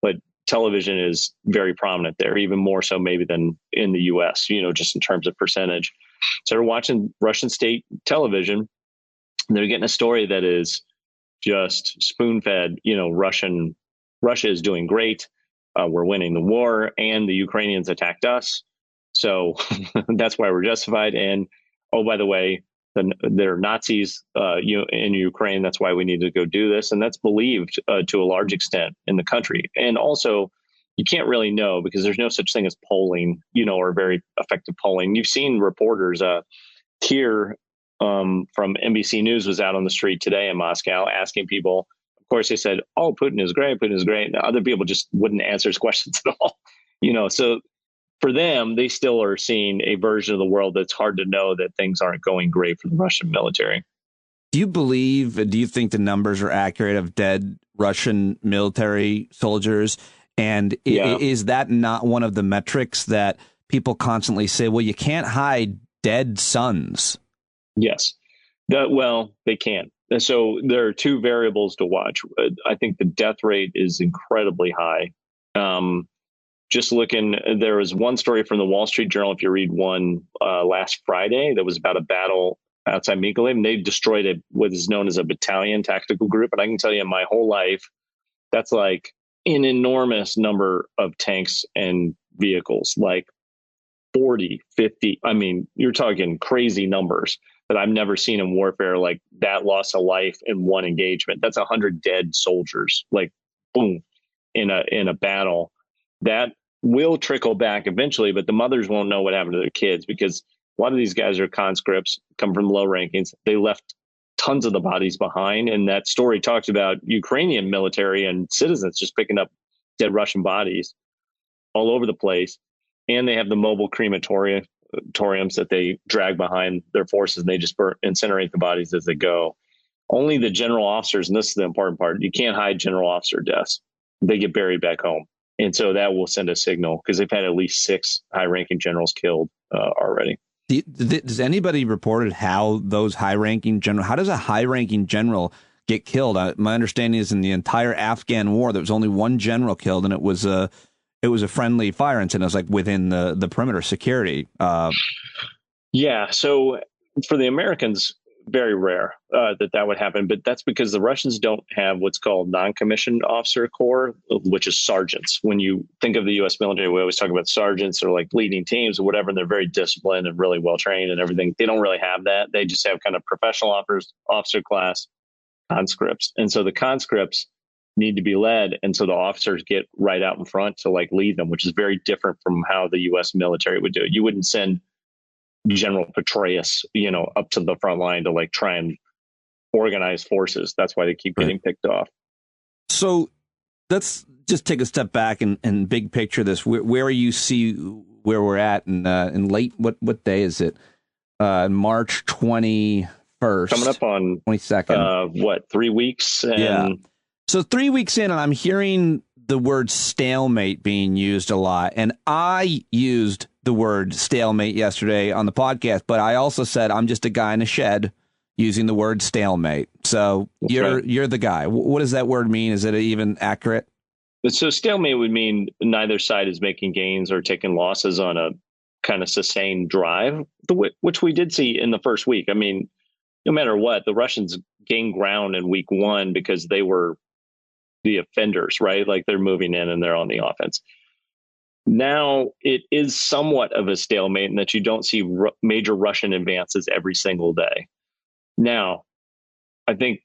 but television is very prominent there, even more so maybe than in the U.S., just in terms of percentage. So they're watching Russian state television, and they're getting a story that is just spoon-fed, Russia is doing great. We're winning the war, and the Ukrainians attacked us. So that's why we're justified. And, oh, by the way, there are Nazis in Ukraine. That's why we need to go do this. And that's believed to a large extent in the country. And also, you can't really know because there's no such thing as polling, or very effective polling. You've seen reporters here from NBC News was out on the street today in Moscow asking people. Of course, they said, oh, Putin is great. Putin is great. And other people just wouldn't answer his questions at all. So for them, they still are seeing a version of the world that's hard to know that things aren't going great for the Russian military. Do you think the numbers are accurate of dead Russian military soldiers? And is that not one of the metrics that people constantly say, well, you can't hide dead sons? Yes. They can. So there are two variables to watch. I think the death rate is incredibly high. Just looking, there was one story from the Wall Street Journal, if you read one last Friday, that was about a battle outside Mykolaiv, and they destroyed what is known as a battalion tactical group. And I can tell you in my whole life, that's like an enormous number of tanks and vehicles. Like 40, 50. I mean, you're talking crazy numbers that I've never seen in warfare, like that loss of life in one engagement. That's 100 dead soldiers, like boom, in a battle. That will trickle back eventually, but the mothers won't know what happened to their kids because a lot of these guys are conscripts, come from low rankings. They left tons of the bodies behind. And that story talks about Ukrainian military and citizens just picking up dead Russian bodies all over the place. And they have the mobile crematoriums that they drag behind their forces, and they just incinerate the bodies as they go. Only the general officers, and this is the important part, you can't hide general officer deaths. They get buried back home. And so that will send a signal because they've had at least 6 high-ranking generals killed already. Does anybody reported how those high-ranking general? How does a high-ranking general get killed? My understanding is in the entire Afghan war, there was only one general killed, and it was a friendly fire incident. It was like within the perimeter security. Yeah. So for the Americans, very rare that would happen, but that's because the Russians don't have what's called non-commissioned officer corps, which is sergeants. When you think of the U.S. military, we always talk about sergeants or like leading teams or whatever, and they're very disciplined and really well trained and everything. They don't really have that. They just have kind of professional officer class conscripts. And so the conscripts need to be led. And so the officers get right out in front to like lead them, which is very different from how the U.S. military would do it. You wouldn't send General Petraeus, up to the front line to like try and organize forces. That's why they keep getting picked off. So let's just take a step back and big picture this. Where you see where we're at in late, what day is it? March 21st. Coming up on 22nd. 3 weeks? Yeah. So 3 weeks in, and I'm hearing the word stalemate being used a lot. And I used the word stalemate yesterday on the podcast, but I also said I'm just a guy in a shed using the word stalemate. So you're the guy. What does that word mean? Is it even accurate? So stalemate would mean neither side is making gains or taking losses on a kind of sustained drive, which we did see in the first week. I mean, no matter what, the Russians gained ground in week 1 because they were the offenders, right? Like they're moving in and they're on the offense. Now it is somewhat of a stalemate in that you don't see major Russian advances every single day. Now, I think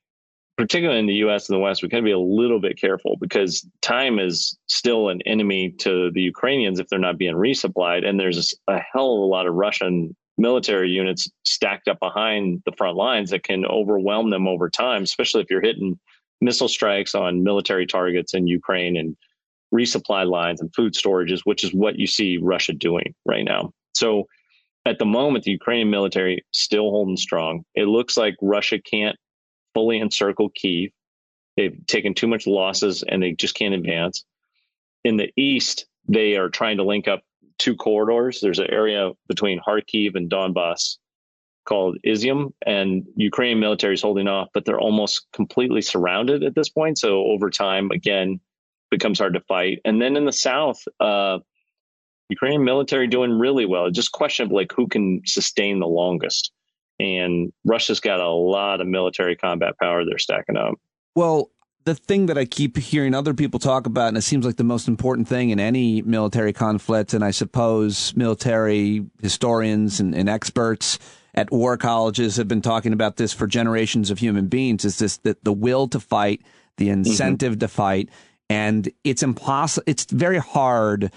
particularly in the U.S. and the West, we got to be a little bit careful because time is still an enemy to the Ukrainians if they're not being resupplied. And there's a hell of a lot of Russian military units stacked up behind the front lines that can overwhelm them over time, especially if you're hitting missile strikes on military targets in Ukraine and resupply lines and food storages, which is what you see Russia doing right now. So at the moment, the Ukrainian military still holding strong. It looks like Russia can't fully encircle Kyiv. They've taken too much losses and they just can't advance. In the east, they are trying to link up 2 corridors. There's an area between Kharkiv and Donbass called Izium, and Ukrainian military is holding off, but they're almost completely surrounded at this point. So over time, again, becomes hard to fight. And then in the south, Ukrainian military doing really well. It's just a question of like who can sustain the longest. And Russia's got a lot of military combat power they're stacking up. Well, the thing that I keep hearing other people talk about, and it seems like the most important thing in any military conflict, and I suppose military historians and experts at war colleges have been talking about this for generations of human beings, is this that the will to fight, the incentive to fight. And it's impossible. It's very hard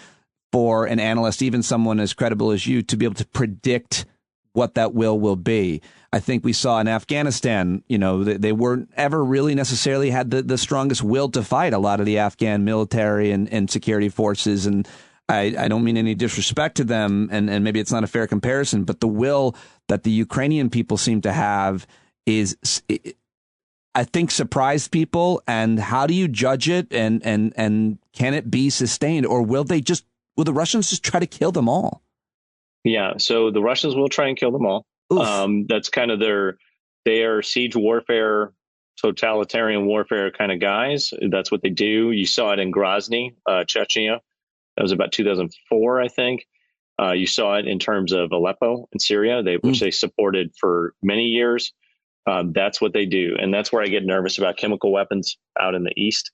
for an analyst, even someone as credible as you, to be able to predict what that will be. I think we saw in Afghanistan, they weren't ever really necessarily had the strongest will to fight, a lot of the Afghan military and security forces. And I don't mean any disrespect to them, and maybe it's not a fair comparison, but the will that the Ukrainian people seem to have is, I think, surprised people. And how do you judge it? And can it be sustained, or will the Russians just try to kill them all? Yeah, so the Russians will try and kill them all. That's kind of they are siege warfare, totalitarian warfare kind of guys. That's what they do. You saw it in Grozny, Chechnya. That was about 2004, I think. You saw it in terms of Aleppo in Syria, which they supported for many years. That's what they do. And that's where I get nervous about chemical weapons out in the east,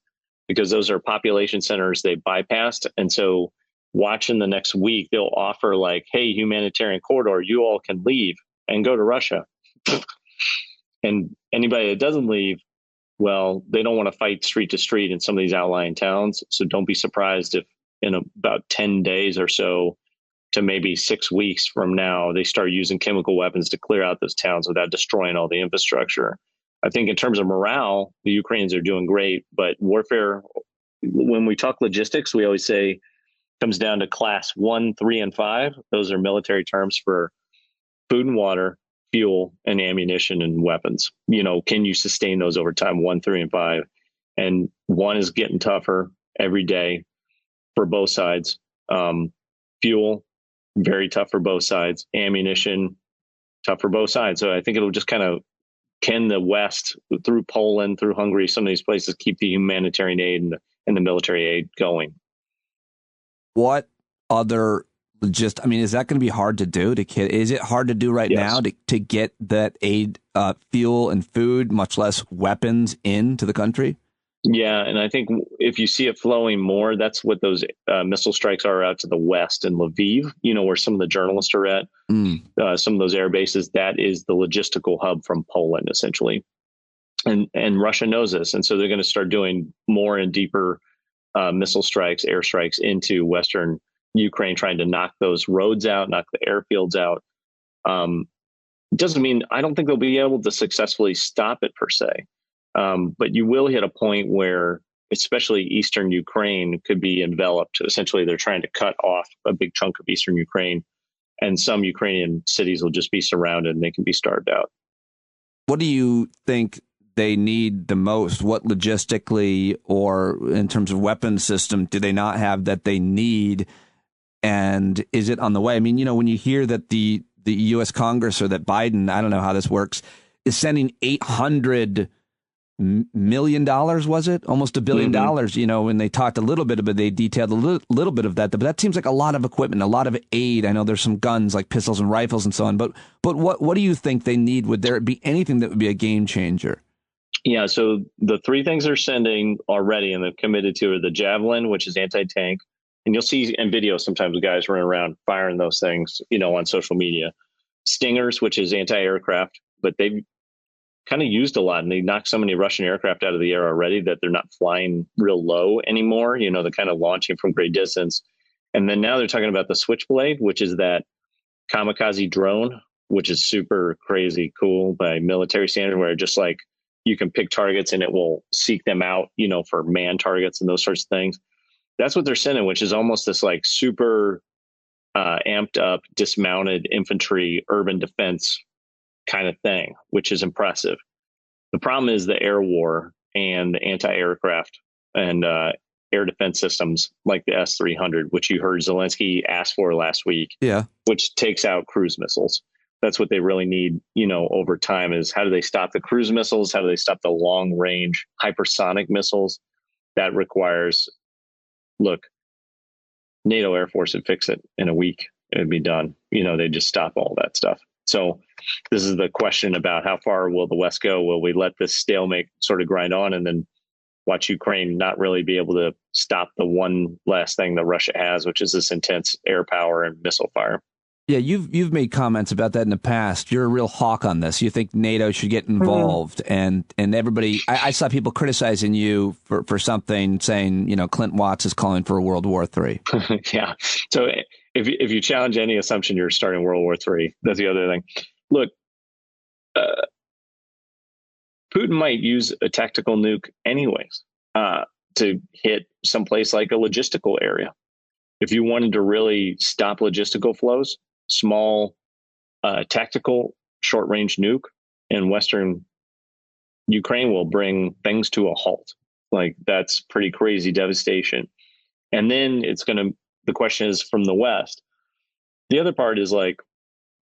because those are population centers they bypassed. And so watch in the next week, they'll offer like, hey, humanitarian corridor, you all can leave and go to Russia. And anybody that doesn't leave, well, they don't want to fight street to street in some of these outlying towns. So don't be surprised if in about 10 days or so to maybe 6 weeks from now, they start using chemical weapons to clear out those towns without destroying all the infrastructure. I think in terms of morale, the Ukrainians are doing great, but warfare, when we talk logistics, we always say comes down to class 1, 3, and 5. Those are military terms for food and water, fuel and ammunition and weapons. Can you sustain those over time? 1, 3, and 5. And 1 is getting tougher every day for both sides. Fuel, very tough for both sides. Ammunition, tough for both sides. So I think it'll just kind of, can the West, through Poland, through Hungary, some of these places, keep the humanitarian aid and the military aid going? What other is that going to be hard to do? Is it hard to do right now to get that aid, fuel and food, much less weapons, into the country? Yeah, and I think if you see it flowing more, that's what those missile strikes are out to the west in Lviv, where some of the journalists are at, some of those air bases. That is the logistical hub from Poland, essentially. And Russia knows this. And so they're going to start doing more and deeper missile strikes, airstrikes into Western Ukraine, trying to knock those roads out, knock the airfields out. It doesn't mean, I don't think they'll be able to successfully stop it per se. But you will hit a point where, especially Eastern Ukraine, could be enveloped. Essentially, they're trying to cut off a big chunk of Eastern Ukraine, and some Ukrainian cities will just be surrounded and they can be starved out. What do you think they need the most? What logistically or in terms of weapons system do they not have that they need? And is it on the way? I mean, when you hear that the U.S. Congress, or that Biden, I don't know how this works, is sending $800 million, was it? Almost $1 billion, when they talked a little bit about, they detailed a little bit of that, but that seems like a lot of equipment, a lot of aid. I know there's some guns like pistols and rifles and so on, but what do you think they need? Would there be anything that would be a game changer? Yeah, so the 3 things they're sending already and they've committed to are the Javelin, which is anti-tank. And you'll see in videos sometimes guys running around firing those things, on social media. Stingers, which is anti-aircraft, but they've kind of used a lot, and they knocked so many Russian aircraft out of the air already that they're not flying real low anymore. They're kind of launching from great distance. And then now they're talking about the Switchblade, which is that kamikaze drone, which is super crazy cool by military standard, where just like you can pick targets and it will seek them out, for man targets and those sorts of things. That's what they're sending, which is almost this like super amped up, dismounted infantry, urban defense kind of thing, which is impressive. The problem is the air war and the anti-aircraft and air defense systems like the S-300, which you heard Zelensky ask for last week, which takes out cruise missiles. That's what they really need, over time, is how do they stop the cruise missiles? How do they stop the long range hypersonic missiles? That requires, NATO Air Force would fix it in a week. It'd be done. They just stop all that stuff. So this is the question about how far will the West go? Will we let this stalemate sort of grind on and then watch Ukraine not really be able to stop the one last thing that Russia has, which is this intense air power and missile fire? Yeah, you've made comments about that in the past. You're a real hawk on this. You think NATO should get involved, and everybody. I saw people criticizing you for something, saying Clint Watts is calling for a World War III. Yeah. So if you challenge any assumption, you're starting World War III. That's the other thing. Look, Putin might use a tactical nuke anyways to hit someplace like a logistical area. If you wanted to really stop logistical flows, small tactical short-range nuke in Western Ukraine will bring things to a halt. Like, that's pretty crazy devastation. And then the question is from the West. The other part is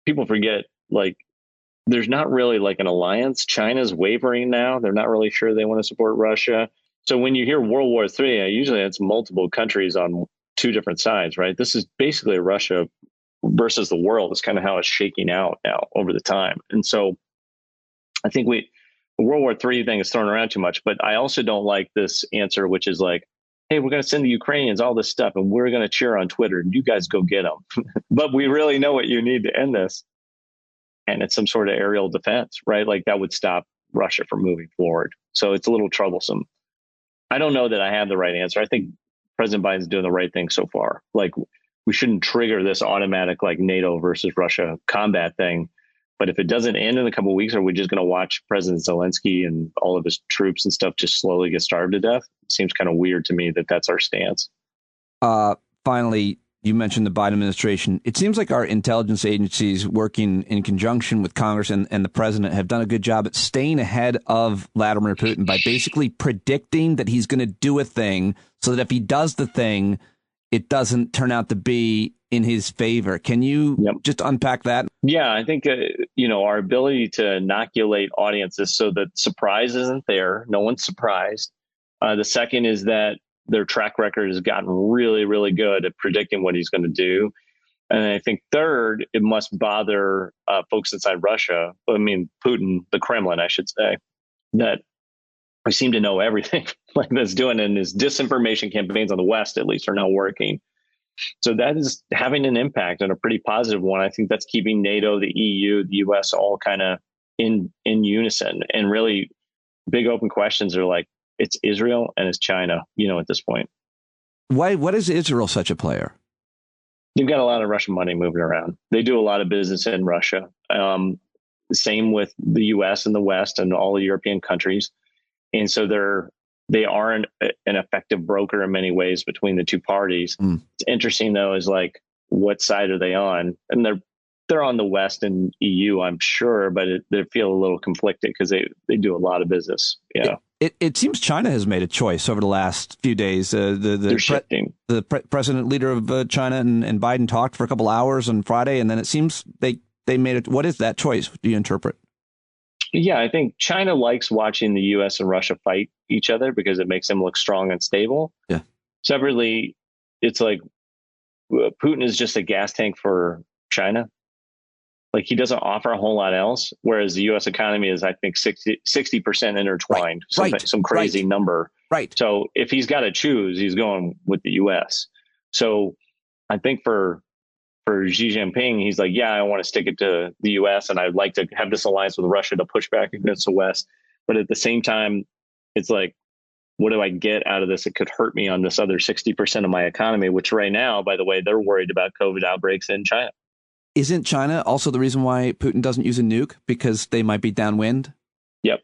people forget, there's not really an alliance. China's wavering now. They're not really sure they want to support Russia. So when you hear World War III, usually it's multiple countries on 2 different sides, right? This is basically Russia versus the world. Is kind of how it's shaking out now over the time. And so I think the World War III thing is thrown around too much, but I also don't like this answer, which is hey, we're going to send the Ukrainians all this stuff and we're going to cheer on Twitter and you guys go get them. But we really know what you need to end this. And it's some sort of aerial defense, right? Like that would stop Russia from moving forward. So it's a little troublesome. I don't know that I have the right answer. I think President Biden's doing the right thing so far. Like we shouldn't trigger this automatic like NATO versus Russia combat thing. But if it doesn't end in a couple of weeks, are we just going to watch President Zelensky and all of his troops and stuff just slowly get starved to death? It seems kind of weird to me that that's our stance. Finally, you mentioned the Biden administration. It seems like our intelligence agencies working in conjunction with Congress and the president have done a good job at staying ahead of Vladimir Putin by basically predicting that he's going to do a thing so that if he does the thing, it doesn't turn out to be in his favor. Can you just unpack that? Yeah, I think, our ability to inoculate audiences so that surprise isn't there. No one's surprised. The second is that their track record has gotten really, really good at predicting what he's going to do. And I think third, it must bother folks inside Russia. I mean, Putin, the Kremlin, I should say, that we seem to know everything like that's doing. And his disinformation campaigns on the West, at least, are not working. So that is having an impact and a pretty positive one. I think that's keeping NATO, the EU, the U.S. all kind of in unison. And really big open questions are like, it's Israel and it's China, at this point. What is Israel such a player? You've got a lot of Russian money moving around. They do a lot of business in Russia. Same with the U.S. and the West and all the European countries. And so they are an effective broker in many ways between the two parties. It's interesting, though, is like, what side are they on? And they're on the West and EU, I'm sure, but they feel a little conflicted because they do a lot lot of business. It seems China has made a choice over the last few days. They're shifting. The president leader of China and Biden talked for a couple hours on Friday, and then it seems they made it. What is that choice? Do you interpret? Yeah, I think China likes watching the U.S. and Russia fight each other because it makes them look strong and stable. Yeah. Separately, it's like Putin is just a gas tank for China. Like he doesn't offer a whole lot else, whereas the U.S. economy is, I think, 60% intertwined, some crazy number. Right. So if he's got to choose, he's going with the U.S. So I think for Xi Jinping, he's like, yeah, I want to stick it to the U.S. and I'd like to have this alliance with Russia to push back against the West. But at the same time, it's like, what do I get out of this? It could hurt me on this other 60% of my economy, which right now, by the way, they're worried about COVID outbreaks in China. Isn't China also the reason why Putin doesn't use a nuke? Because they might be downwind? Yep.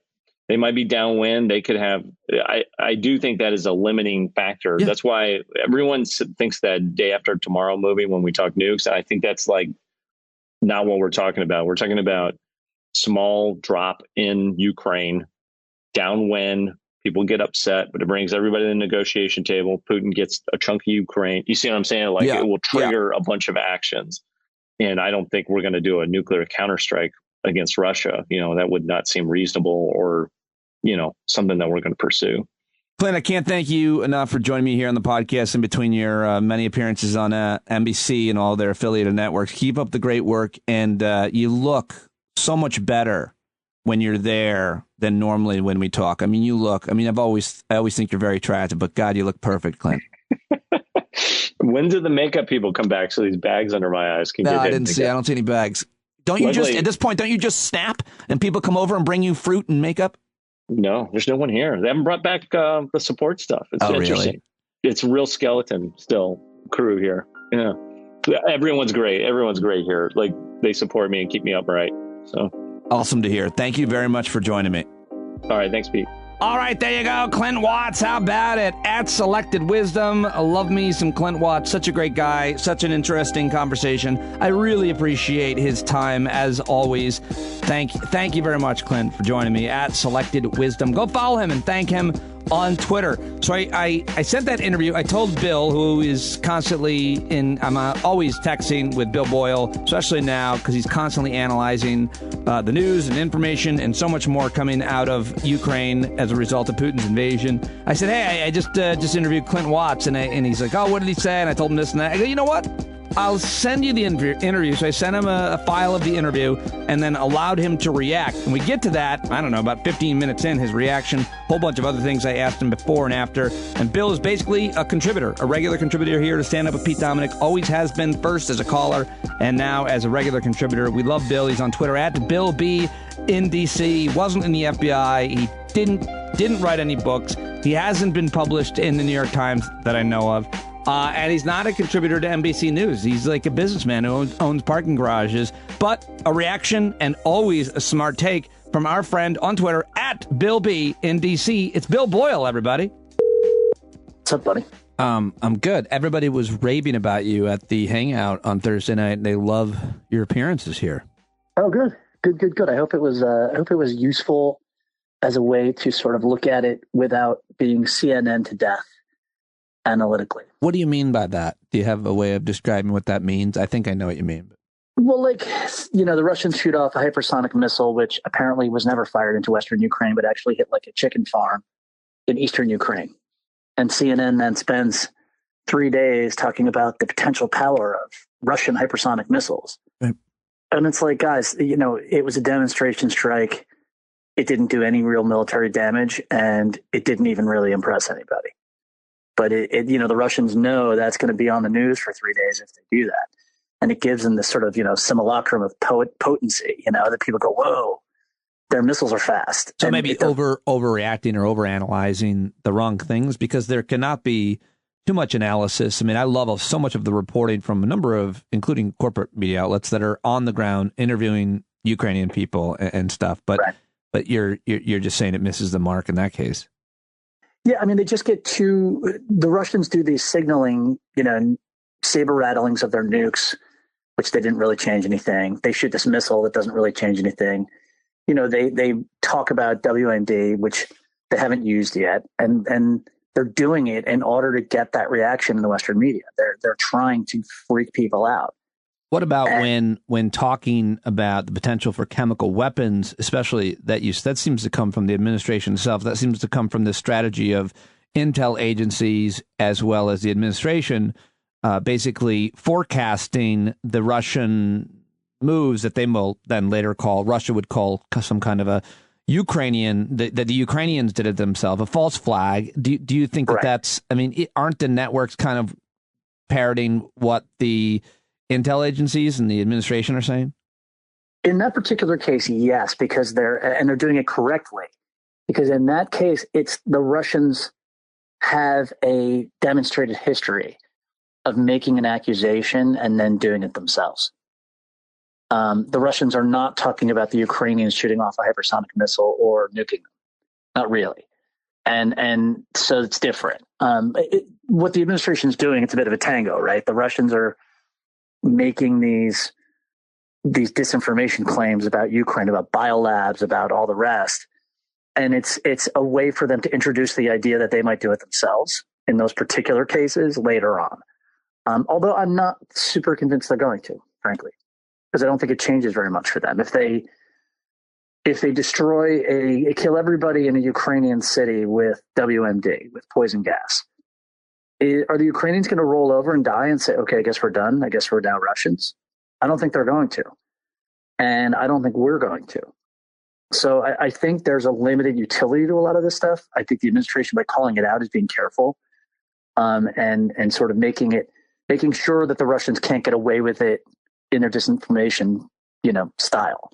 They might be downwind. They could have, I do think that is a limiting factor. Yeah. That's why everyone thinks that Day After Tomorrow movie when we talk nukes. I think that's like not what we're talking about. We're talking about small drop in Ukraine, downwind. People get upset, but it brings everybody to the negotiation table. Putin gets a chunk of Ukraine. You see what I'm saying? Like it will trigger a bunch of actions. And I don't think we're going to do a nuclear counterstrike against Russia. That would not seem reasonable or, something that we're going to pursue. Clint, I can't thank you enough for joining me here on the podcast in between your many appearances on NBC and all their affiliated networks. Keep up the great work. And you look so much better when you're there than normally when we talk. I mean, I always think you're very attractive, but God, you look perfect, Clint. When did the makeup people come back? So these bags under my eyes can get I didn't see. I don't see any bags. Don't you at this point, don't you just snap and people come over and bring you fruit and makeup? No, there's no one here. They haven't brought back the support stuff. It's interesting. Really? It's real skeleton still crew here. Yeah. Everyone's great. Everyone's great here. Like they support me and keep me upright. So awesome to hear. Thank you very much for joining me. All right. Thanks, Pete. All right, there you go. Clint Watts, how about it? At Selected Wisdom. I love me some Clint Watts. Such a great guy. Such an interesting conversation. I really appreciate his time, as always. Thank you very much, Clint, for joining me at Selected Wisdom. Go follow him and thank him on Twitter. So I sent that interview. I told Bill, who is constantly I'm always texting with Bill Boyle, especially now because he's constantly analyzing the news and information and so much more coming out of Ukraine as a result of Putin's invasion. I said, hey, I just interviewed Clint Watts, and he's like, oh, what did he say? And I told him this and that. I go, you know what? I'll send you the interview. So I sent him a file of the interview and then allowed him to react. And we get to that, I don't know, about 15 minutes in, his reaction, whole bunch of other things I asked him before and after. And Bill is basically a contributor, a regular contributor here to Stand Up with Pete Dominic. Always has been, first as a caller and now as a regular contributor. We love Bill. He's on Twitter at Bill B in D.C. He wasn't in the FBI. He didn't write any books. He hasn't been published in the New York Times that I know of. And he's not a contributor to NBC News. He's like a businessman who owns parking garages. But a reaction and always a smart take from our friend on Twitter at Bill B in D.C. It's Bill Boyle, everybody. What's up, buddy? I'm good. Everybody was raving about you at the Hangout on Thursday night. They love your appearances here. Oh, good. I hope it was useful as a way to sort of look at it without being CNN to death analytically. What do you mean by that? Do you have a way of describing what that means? I think I know what you mean. Well, the Russians shoot off a hypersonic missile, which apparently was never fired into Western Ukraine, but actually hit like a chicken farm in Eastern Ukraine. And CNN then spends 3 days talking about the potential power of Russian hypersonic missiles. Right. And it's like, guys, it was a demonstration strike. It didn't do any real military damage, and it didn't even really impress anybody. But the Russians know that's going to be on the news for 3 days if they do that. And it gives them this sort of, simulacrum of potency, that people go, whoa, their missiles are fast. So and maybe overreacting or overanalyzing the wrong things, because there cannot be too much analysis. I mean, I love so much of the reporting from a number of, including corporate media outlets that are on the ground interviewing Ukrainian people and stuff. But right. But you're just saying it misses the mark in that case. Yeah, I mean, they just get the Russians do these signaling, saber rattlings of their nukes, which they didn't really change anything. They shoot this missile that doesn't really change anything. They talk about WMD, which they haven't used yet, and they're doing it in order to get that reaction in the Western media. They're trying to freak people out. What about when talking about the potential for chemical weapons, especially that seems to come from the administration itself. That seems to come from the strategy of intel agencies as well as the administration, basically forecasting the Russian moves that they will then later Russia would call some kind of a Ukrainian, that the Ukrainians did it themselves, a false flag. Do you think that that's, aren't the networks kind of parroting what the intel agencies and the administration are saying? In that particular case, yes, because they're doing it correctly. Because in that case, it's the Russians have a demonstrated history of making an accusation and then doing it themselves. The Russians are not talking about the Ukrainians shooting off a hypersonic missile or nuking them. Not really. And so it's different. What the administration is doing, it's a bit of a tango, right? The Russians are making these disinformation claims about Ukraine, about biolabs, about all the rest. And it's a way for them to introduce the idea that they might do it themselves in those particular cases later on. Although I'm not super convinced they're going to, frankly, because I don't think it changes very much for them. If they kill everybody in a Ukrainian city with WMD, with poison gas, are the Ukrainians going to roll over and die and say, okay, I guess we're done. I guess we're now Russians? I don't think they're going to. And I don't think we're going to. So I think there's a limited utility to a lot of this stuff. I think the administration, by calling it out, is being careful and sort of making sure that the Russians can't get away with it in their disinformation, style.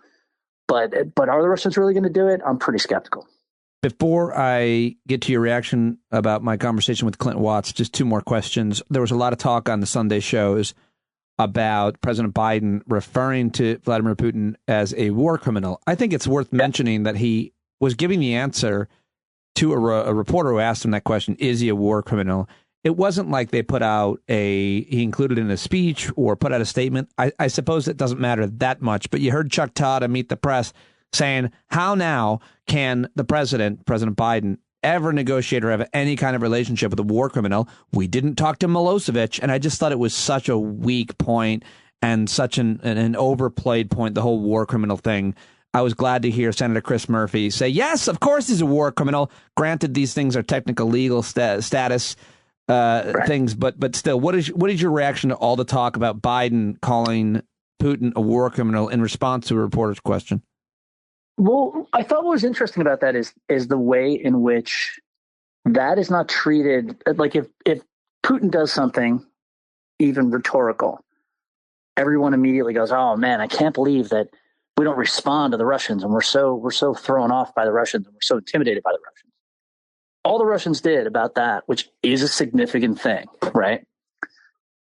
But are the Russians really going to do it? I'm pretty skeptical. Before I get to your reaction about my conversation with Clint Watts, just two more questions. There was a lot of talk on the Sunday shows about President Biden referring to Vladimir Putin as a war criminal. I think it's worth mentioning that he was giving the answer to a reporter who asked him that question, is he a war criminal? It wasn't like they he included in a speech or put out a statement. I suppose it doesn't matter that much, but you heard Chuck Todd on Meet the Press saying, how now can President Biden, ever negotiate or have any kind of relationship with a war criminal? We didn't talk to Milosevic. And I just thought it was such a weak point and such an overplayed point, the whole war criminal thing. I was glad to hear Senator Chris Murphy say, yes, of course he's a war criminal. Granted, these things are technical legal status. things. But still, what is your reaction to all the talk about Biden calling Putin a war criminal in response to a reporter's question? Well, I thought what was interesting about that is the way in which that is not treated. Like if Putin does something even rhetorical, everyone immediately goes, "Oh man, I can't believe that we don't respond to the Russians, and we're so thrown off by the Russians, and we're so intimidated by the Russians." All the Russians did about that, which is a significant thing, right?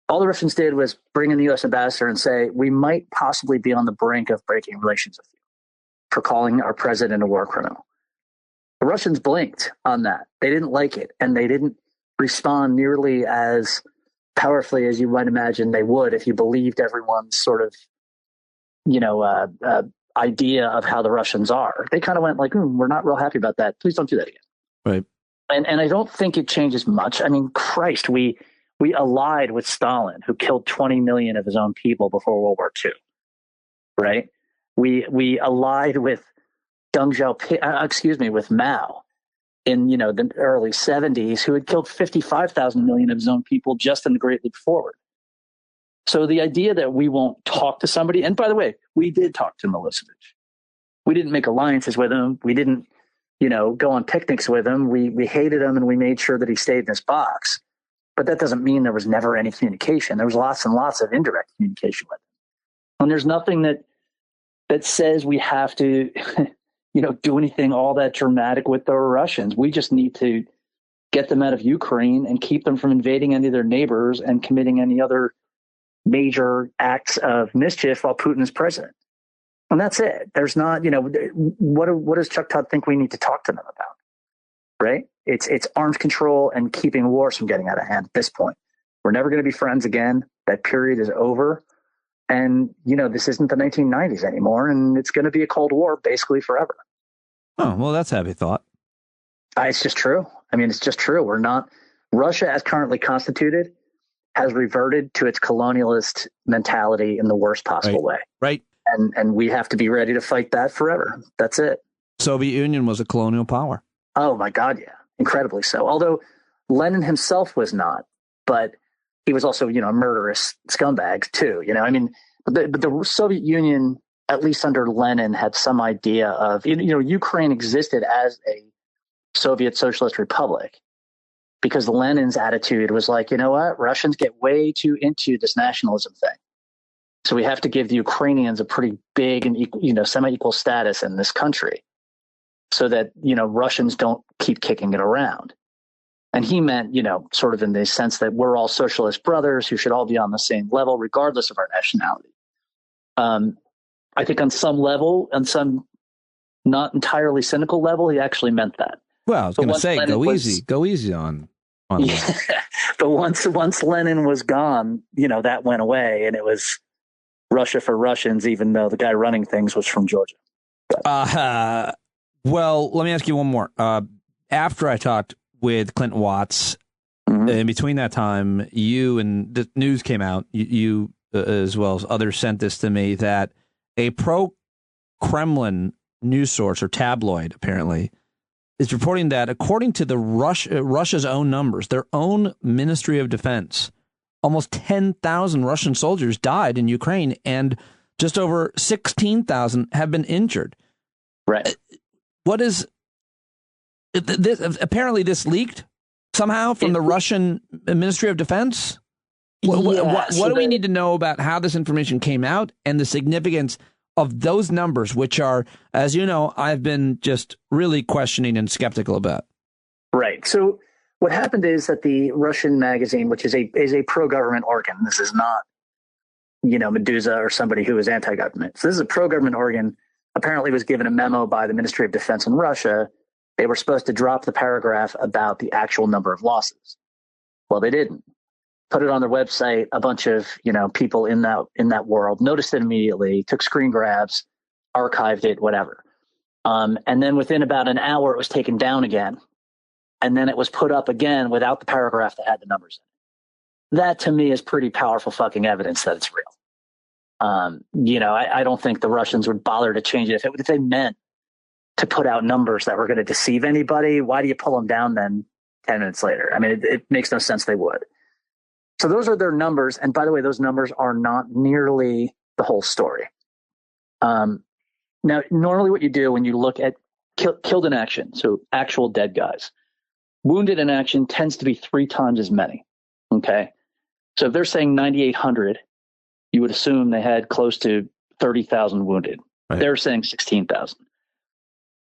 All the Russians did was bring in the U.S. ambassador and say, we might possibly be on the brink of breaking relations with you for calling our president a war criminal. The Russians blinked on that. They didn't like it, and they didn't respond nearly as powerfully as you might imagine they would if you believed everyone's sort of, idea of how the Russians are. They kind of went like, we're not real happy about that. Please don't do that again. Right. And I don't think it changes much. I mean, Christ, we allied with Stalin, who killed 20 million of his own people before World War II, right? We allied with with Mao in, the early 70s, who had killed 55,000 million of his own people just in the Great Leap Forward. So the idea that we won't talk to somebody, and by the way, we did talk to Milosevic. We didn't make alliances with him. We didn't go on picnics with him. We hated him, and we made sure that he stayed in his box. But that doesn't mean there was never any communication. There was lots and lots of indirect communication with him. And there's nothing that says we have to, do anything all that dramatic with the Russians. We just need to get them out of Ukraine and keep them from invading any of their neighbors and committing any other major acts of mischief while Putin is president. And that's it. There's not, what does Chuck Todd think we need to talk to them about? Right? It's arms control and keeping wars from getting out of hand at this point. We're never going to be friends again. That period is over. And, this isn't the 1990s anymore. And it's going to be a Cold War basically forever. Oh, well, that's a heavy thought. It's just true. I mean, it's just true. Russia, as currently constituted, has reverted to its colonialist mentality in the worst possible way. Right. And we have to be ready to fight that forever. That's it. Soviet Union was a colonial power. Oh, my God, yeah. Incredibly so. Although Lenin himself was not, but he was also, a murderous scumbag, too. But the Soviet Union, at least under Lenin, had some idea of, Ukraine existed as a Soviet Socialist Republic because Lenin's attitude was like, you know what? Russians get way too into this nationalism thing. So we have to give the Ukrainians a pretty big and semi-equal status in this country so that, Russians don't keep kicking it around. And he meant, sort of in the sense that we're all socialist brothers who should all be on the same level, regardless of our nationality. I think on some level, on some not entirely cynical level, he actually meant that. Well, I was going to say, go easy on yeah, but once Lenin was gone, that went away, and it was Russia for Russians, even though the guy running things was from Georgia. Well, let me ask you one more. After I talked with Clint Watts, in between that time, you and the news came out, you as well as others sent this to me, that a pro-Kremlin news source or tabloid, apparently, is reporting that according to the Russia's own numbers, their own Ministry of Defense, almost 10,000 Russian soldiers died in Ukraine and just over 16,000 have been injured. Right. What is this? Apparently this leaked somehow from the Russian Ministry of Defense. What do we need to know about how this information came out and the significance of those numbers, which are, as you know, I've been just really questioning and skeptical about? Right. So what happened is that the Russian magazine, which is a pro-government organ, this is not, Medusa or somebody who is anti-government. So this is a pro-government organ, apparently was given a memo by the Ministry of Defense in Russia. They were supposed to drop the paragraph about the actual number of losses. Well, they didn't. Put it on their website. A bunch of, people in that world noticed it immediately, took screen grabs, archived it, whatever. And then within about an hour, it was taken down again. And then it was put up again without the paragraph that had the numbers in it. That to me is pretty powerful fucking evidence that it's real. I don't think the Russians would bother to change it. If they meant to put out numbers that were going to deceive anybody, why do you pull them down then 10 minutes later. I mean, it makes no sense they would. So those are their numbers. And by the way, those numbers are not nearly the whole story. Now, normally what you do when you look at killed in action, so actual dead guys, wounded in action tends to be 3 times as many. Okay. So if they're saying 9,800, you would assume they had close to 30,000 wounded. Right. They're saying 16,000.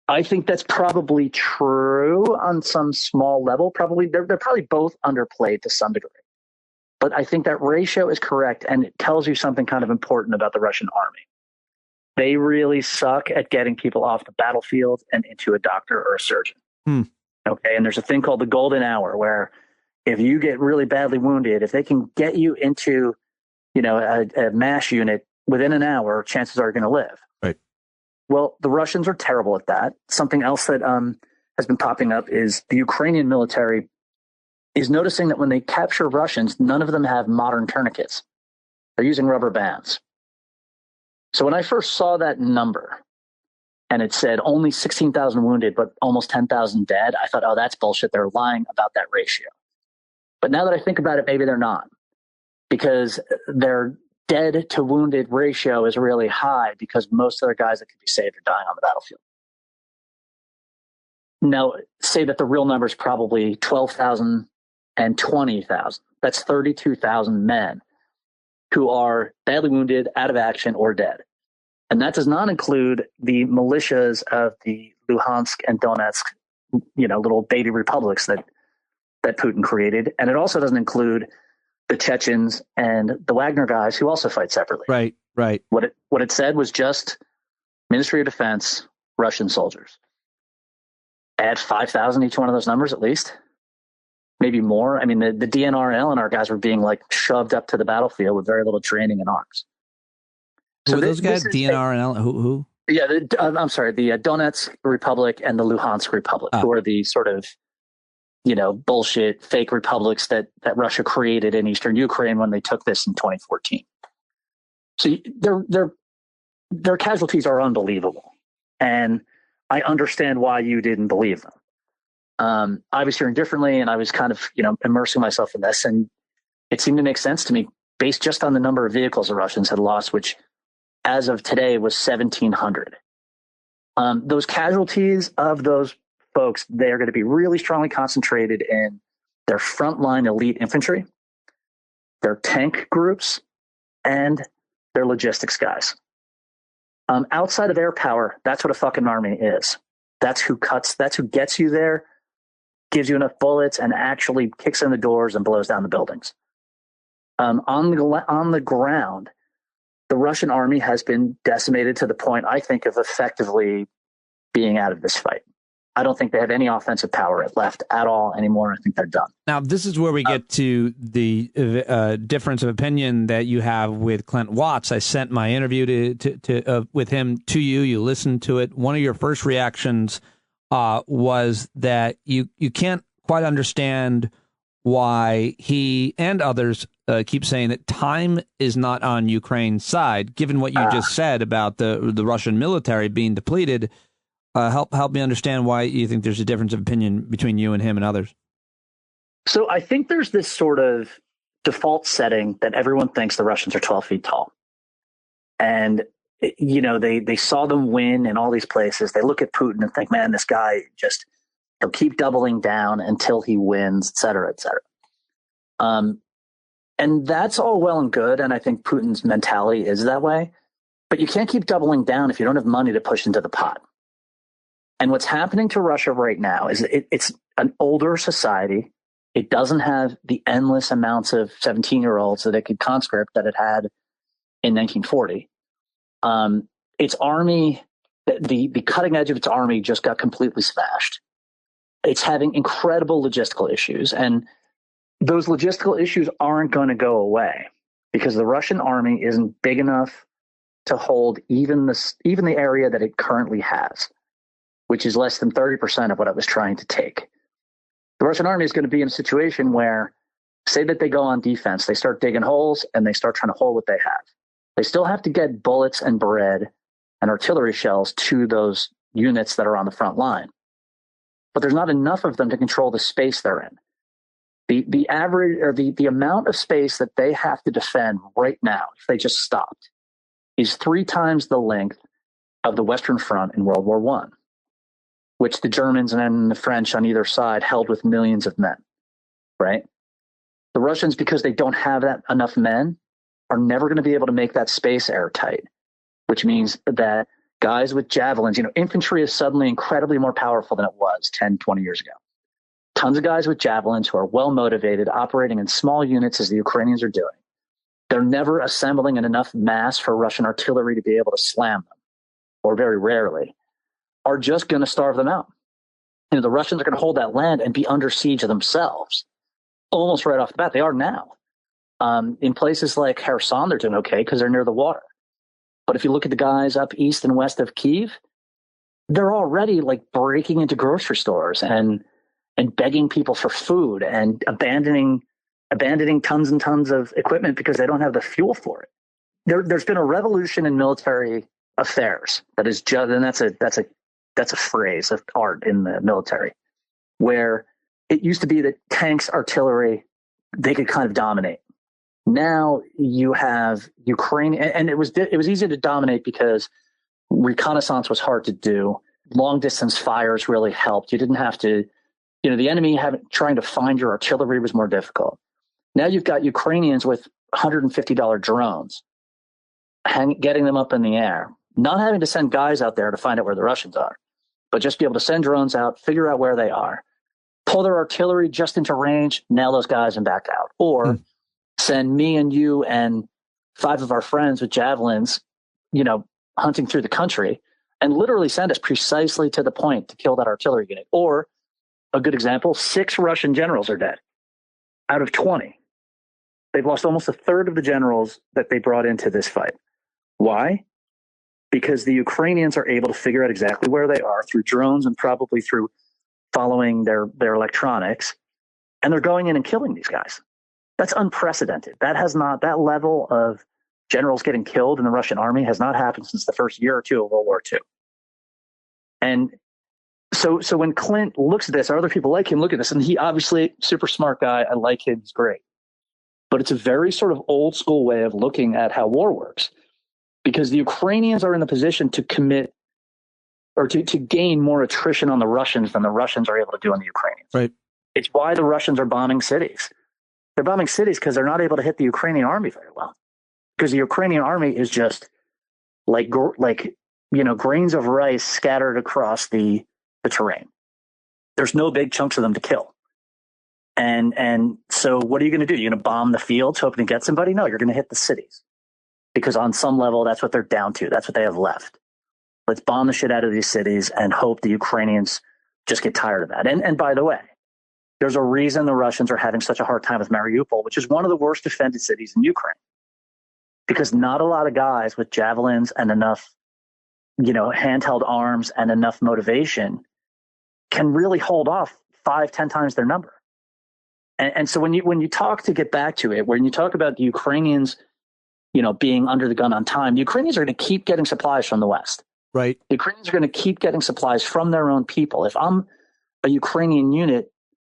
I think that's probably true on some small level. Probably they're probably both underplayed to some degree. But I think that ratio is correct, and it tells you something kind of important about the Russian army. They really suck at getting people off the battlefield and into a doctor or a surgeon. Okay, and there's a thing called the golden hour where if you get really badly wounded, if they can get you into, a MASH unit within an hour, chances are you're going to live. Right. Well, the Russians are terrible at that. Something else that has been popping up is the Ukrainian military is noticing that when they capture Russians, none of them have modern tourniquets. They're using rubber bands. So when I first saw that number and it said only 16,000 wounded, but almost 10,000 dead, I thought, oh, that's bullshit. They're lying about that ratio. But now that I think about it, maybe they're not, because their dead to wounded ratio is really high because most of their guys that could be saved are dying on the battlefield. Now, say that the real number is probably 12,000 and 20,000. That's 32,000 men who are badly wounded, out of action, or dead. And that does not include the militias of the Luhansk and Donetsk, little baby republics that Putin created. And it also doesn't include the Chechens and the Wagner guys who also fight separately. Right. What it said was just Ministry of Defense, Russian soldiers. Add 5,000 each one of those numbers at least. Maybe more. I mean, the DNR and LNR guys were being shoved up to the battlefield with very little training and arms. So those guys, DNR and LNR, who? Yeah, I'm sorry, the Donetsk Republic and the Luhansk Republic, who are the sort of, bullshit fake republics that Russia created in eastern Ukraine when they took this in 2014. So their casualties are unbelievable, and I understand why you didn't believe them. I was hearing differently, and I was kind of, immersing myself in this, and it seemed to make sense to me based just on the number of vehicles the Russians had lost, which as of today was 1,700. Those casualties of those folks, they're going to be really strongly concentrated in their frontline elite infantry, their tank groups, and their logistics guys. Outside of air power, that's what a fucking army is. That's who gets you there, gives you enough bullets, and actually kicks in the doors and blows down the buildings. On the ground, the Russian army has been decimated to the point, I think, of effectively being out of this fight. I don't think they have any offensive power left at all anymore. I think they're done. Now, this is where we get to the difference of opinion that you have with Clint Watts. I sent my interview with him to you. You listened to it. One of your first reactions was that you can't quite understand why he and others keep saying that time is not on Ukraine's side, given what you just said about the Russian military being depleted. Help me understand why you think there's a difference of opinion between you and him and others. So I think there's this sort of default setting that everyone thinks the Russians are 12 feet tall. And, they saw them win in all these places. They look at Putin and think, man, this guy he'll keep doubling down until he wins, et cetera, et cetera. And that's all well and good. And I think Putin's mentality is that way. But you can't keep doubling down if you don't have money to push into the pot. And what's happening to Russia right now is it's an older society. It doesn't have the endless amounts of 17-year-olds that it could conscript that it had in 1940. Its army, the cutting edge of its army just got completely smashed. It's having incredible logistical issues. And those logistical issues aren't going to go away because the Russian army isn't big enough to hold even the area that it currently has, which is less than 30% of what it was trying to take. The Russian army is going to be in a situation where, say that they go on defense, they start digging holes and they start trying to hold what they have. They still have to get bullets and bread and artillery shells to those units that are on the front line. but there's not enough of them to control the space they're in. The average, or the amount of space that they have to defend right now, if they just stopped, is 3 times the length of the Western Front in World War I, which the Germans and then the French on either side held with millions of men, right? The Russians, because they don't have enough men, are never going to be able to make that space airtight, which means that guys with javelins, infantry is suddenly incredibly more powerful than it was 10, 20 years ago. Tons of guys with javelins who are well motivated, operating in small units as the Ukrainians are doing. They're never assembling in enough mass for Russian artillery to be able to slam them, or very rarely, are just going to starve them out. The Russians are going to hold that land and be under siege themselves, almost right off the bat. They are now. In places like Kherson, they're doing okay because they're near the water. But if you look at the guys up east and west of Kyiv, they're already like breaking into grocery stores and begging people for food and abandoning tons and tons of equipment because they don't have the fuel for it. There's been a revolution in military affairs that is just, and that's a phrase of art in the military, where it used to be that tanks, artillery, they could kind of dominate. Now you have Ukraine, and it was easy to dominate because reconnaissance was hard to do. Long distance fires really helped. You didn't have to, the enemy trying to find your artillery was more difficult. Now you've got Ukrainians with $150 drones, getting them up in the air, not having to send guys out there to find out where the Russians are, but just be able to send drones out, figure out where they are, pull their artillery just into range, nail those guys and back out. Or send me and you and 5 of our friends with javelins, hunting through the country, and literally send us precisely to the point to kill that artillery unit. Or a good example, 6 Russian generals are dead out of 20. They've lost almost a third of the generals that they brought into this fight. Why? Because the Ukrainians are able to figure out exactly where they are through drones and probably through following their electronics, and they're going in and killing these guys. That's unprecedented. That level of generals getting killed in the Russian army has not happened since the first year or two of World War II. And so when Clint looks at this, or other people like him look at this, and he obviously super smart guy, I like him, he's great. But it's a very sort of old school way of looking at how war works, because the Ukrainians are in the position to commit or to gain more attrition on the Russians than the Russians are able to do on the Ukrainians. Right. It's why the Russians are bombing cities. They're bombing cities because they're not able to hit the Ukrainian army very well, because the Ukrainian army is just like grains of rice scattered across the terrain. There's no big chunks of them to kill. And so what are you going to do? You're going to bomb the fields hoping to get somebody? No, you're going to hit the cities, because on some level, that's what they're down to. That's what they have left. Let's bomb the shit out of these cities and hope the Ukrainians just get tired of that. And by the way, there's a reason the Russians are having such a hard time with Mariupol, which is one of the worst defended cities in Ukraine, because not a lot of guys with javelins and enough, handheld arms and enough motivation can really hold off 5-10 times their number. And so when you talk, to get back to it, when you talk about the Ukrainians, being under the gun on time, the Ukrainians are going to keep getting supplies from the West. Right. The Ukrainians are going to keep getting supplies from their own people. If I'm a Ukrainian unit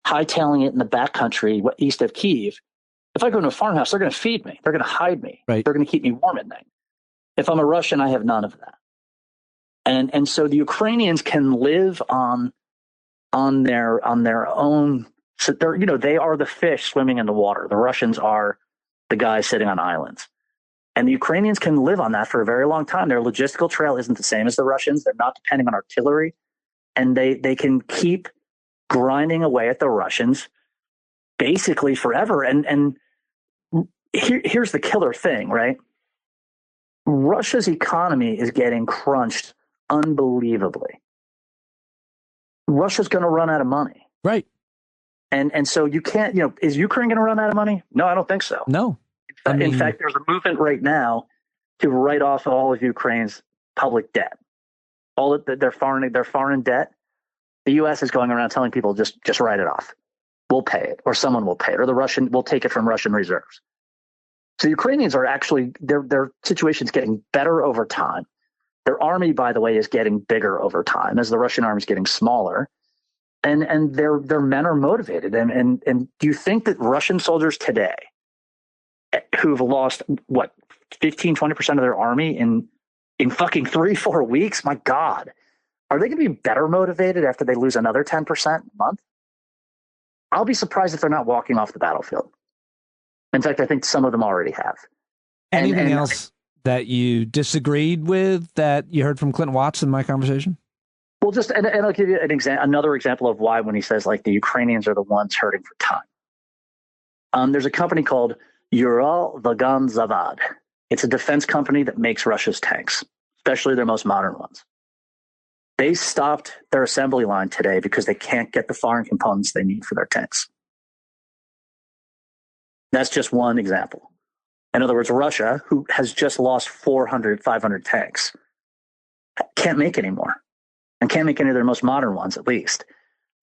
hightailing it in the backcountry east of Kyiv, if I go to a farmhouse, they're going to feed me. They're going to hide me. Right. They're going to keep me warm at night. If I'm a Russian, I have none of that. And so the Ukrainians can live on their own. So they are the fish swimming in the water. The Russians are the guys sitting on islands. And the Ukrainians can live on that for a very long time. Their logistical trail isn't the same as the Russians. They're not depending on artillery. And they can keep grinding away at the Russians basically forever. And here's the killer thing, right? Russia's economy is getting crunched unbelievably. Russia's going to run out of money. Right. And so you can't, is Ukraine going to run out of money? No, I don't think so. No. In fact, there's a movement right now to write off all of Ukraine's public debt. All of their foreign debt. The U.S. is going around telling people just write it off. We'll pay it, or someone will pay it, or the Russian will take it from Russian reserves. So the Ukrainians are actually, their situation's getting better over time. Their army, by the way, is getting bigger over time as the Russian army is getting smaller. and their men are motivated. And do you think that Russian soldiers today, who've lost 15-20% of their army in fucking 3-4 weeks, my God, are they going to be better motivated after they lose another 10% a month? I'll be surprised if they're not walking off the battlefield. In fact, I think some of them already have. Anything else that you disagreed with that you heard from Clint Watts in my conversation? Well, and I'll give you another example of why when he says like the Ukrainians are the ones hurting for time. There's a company called Uralvagonzavad. It's a defense company that makes Russia's tanks, especially their most modern ones. They stopped their assembly line today because they can't get the foreign components they need for their tanks. That's just one example. In other words, Russia, who has just lost 400, 500 tanks, can't make any more. And can't make any of their most modern ones, at least,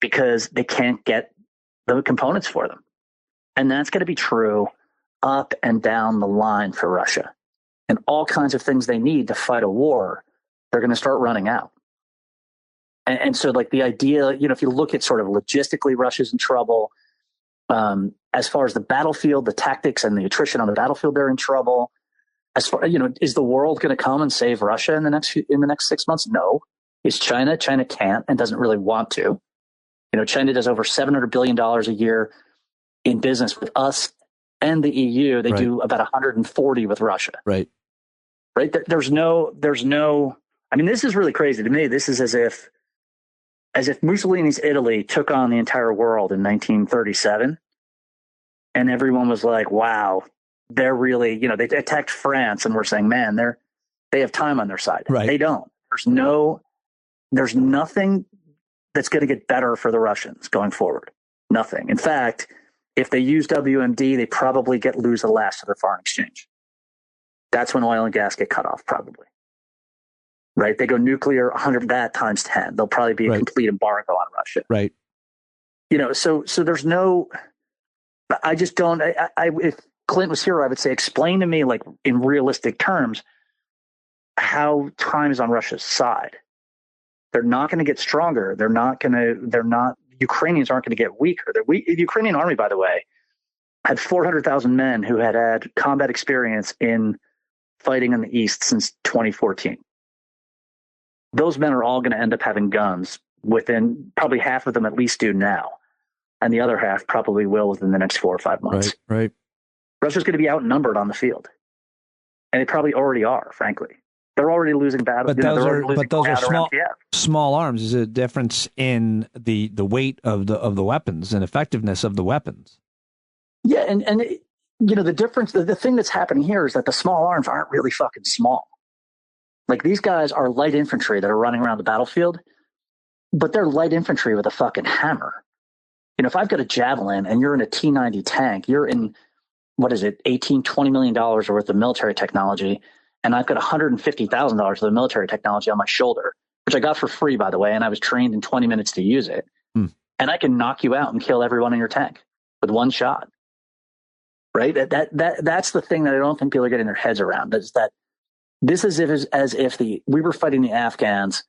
because they can't get the components for them. And that's going to be true up and down the line for Russia. And all kinds of things they need to fight a war, they're going to start running out. And so, like, the idea, if you look at sort of logistically, Russia's in trouble. As far as the battlefield, the tactics and the attrition on the battlefield, they're in trouble. As far, is the world going to come and save Russia in the next 6 months? No. Is China? China can't and doesn't really want to. China does over $700 billion a year in business with us and the EU. They do about 140 with Russia. Right. There's no, I mean, this is really crazy to me. This is as if Mussolini's Italy took on the entire world in 1937 and everyone was like, wow, they're really, they attacked France and we're saying, man, they have time on their side. Right. They don't. There's nothing that's going to get better for the Russians going forward. Nothing. In fact, if they use WMD, they probably lose the last of their foreign exchange. That's when oil and gas get cut off, probably. Right? They go nuclear, 100 that times 10. There'll probably be a complete embargo on Russia. Right. So there's no. I just don't. If Clint was here, I would say, explain to me, like in realistic terms, how time is on Russia's side. They're not going to get stronger. Ukrainians aren't going to get weaker. The Ukrainian army, by the way, had 400,000 men who had combat experience in fighting in the East since 2014. Those men are all going to end up having guns within, probably half of them at least do now. And the other half probably will within the next 4 or 5 months. Right. Russia's going to be outnumbered on the field. And they probably already are, frankly. They're already losing battles. But those are small arms. Is a difference in the weight of the weapons and effectiveness of the weapons. Yeah, and the difference, the thing that's happening here is that the small arms aren't really fucking small. Like, these guys are light infantry that are running around the battlefield, but they're light infantry with a fucking hammer. If I've got a Javelin and you're in a T-90 tank, you're in, $18-20 million worth of military technology. And I've got $150,000 worth of military technology on my shoulder, which I got for free, by the way. And I was trained in 20 minutes to use it. And I can knock you out and kill everyone in your tank with one shot. Right. That's the thing that I don't think people are getting their heads around. Is that this is as if we were fighting the Afghans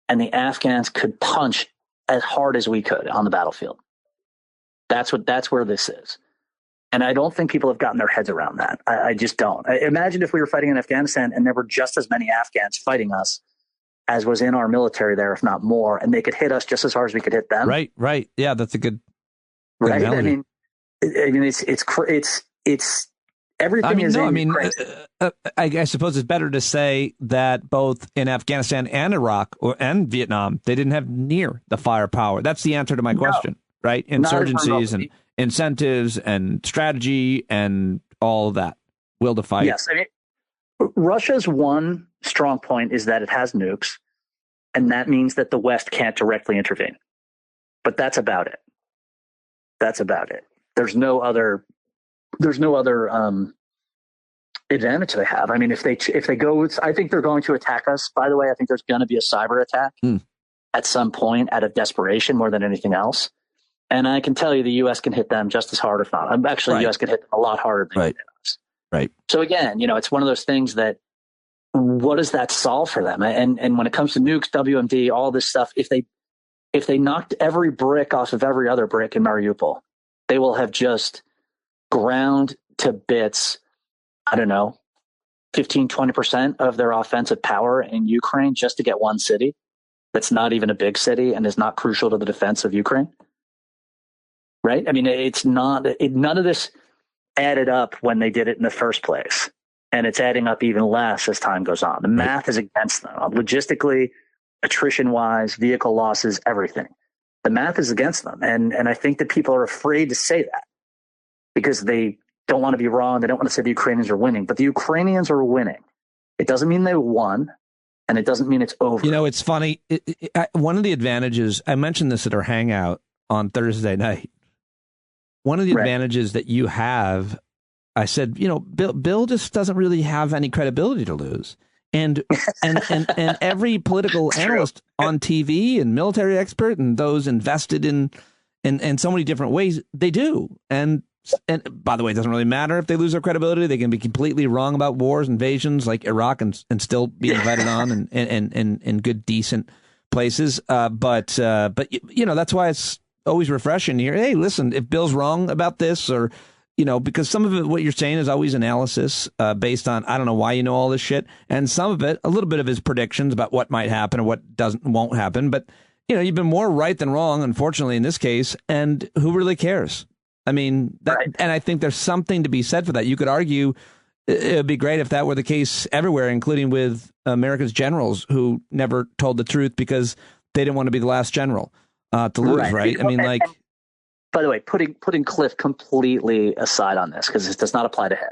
and the Afghans could punch as hard as we could on the battlefield. That's where this is. And I don't think people have gotten their heads around that. I just don't. Imagine if we were fighting in Afghanistan and there were just as many Afghans fighting us as was in our military there, if not more, and they could hit us just as hard as we could hit them. Right. Yeah, that's a good right. Analogy. I mean, it's everything. I suppose it's better to say that both in Afghanistan and Iraq and Vietnam, they didn't have near the firepower. That's the answer to my question, right? Insurgencies and incentives and strategy and all of that will to fight. Yes. I mean, Russia's one strong point is that it has nukes, and that means that the West can't directly intervene. But that's about it. There's no other advantage they have. I mean, if they go, I think they're going to attack us. By the way, I think there's going to be a cyber attack at some point out of desperation more than anything else. And I can tell you the U.S. can hit them just as hard, if not. Actually, the U.S. can hit them a lot harder than us. Right. So again, it's one of those things that what does that solve for them? And when it comes to nukes, WMD, all this stuff, if they if they knocked every brick off of every other brick in Mariupol, they will have just ground to bits, I don't know, 15, 20% of their offensive power in Ukraine just to get one city that's not even a big city and is not crucial to the defense of Ukraine. Right? I mean, it's not, none of this added up when they did it in the first place. And it's adding up even less as time goes on. The math is against them. Logistically, attrition-wise, vehicle losses, everything. The math is against them. And I think that people are afraid to say that because they don't want to be wrong. They don't want to say the Ukrainians are winning. But the Ukrainians are winning. It doesn't mean they won, and it doesn't mean it's over. You know, it's funny. One of the advantages, I mentioned this at our hangout on Thursday night. One of the advantages that you have, I said, you know, Bill just doesn't really have any credibility to lose. And every political analyst on TV and military expert and those invested in so many different ways, they do. And by the way, it doesn't really matter if they lose their credibility. They can be completely wrong about wars, invasions like Iraq and still be invited on and good, decent places. But you know, that's why it's always refreshing to hear, hey, listen, if Bill's wrong about this, or, you know, because some of it, what you're saying is always analysis based on, I don't know why you know all this shit. And some of it, a little bit of his predictions about what might happen or what won't happen. But, you know, you've been more right than wrong, unfortunately, in this case. And who really cares? I mean, and I think there's something to be said for that. You could argue it would be great if that were the case everywhere, including with America's generals who never told the truth because they didn't want to be the last general to lose, right? I mean, like. By the way, putting Cliff completely aside on this because this does not apply to him.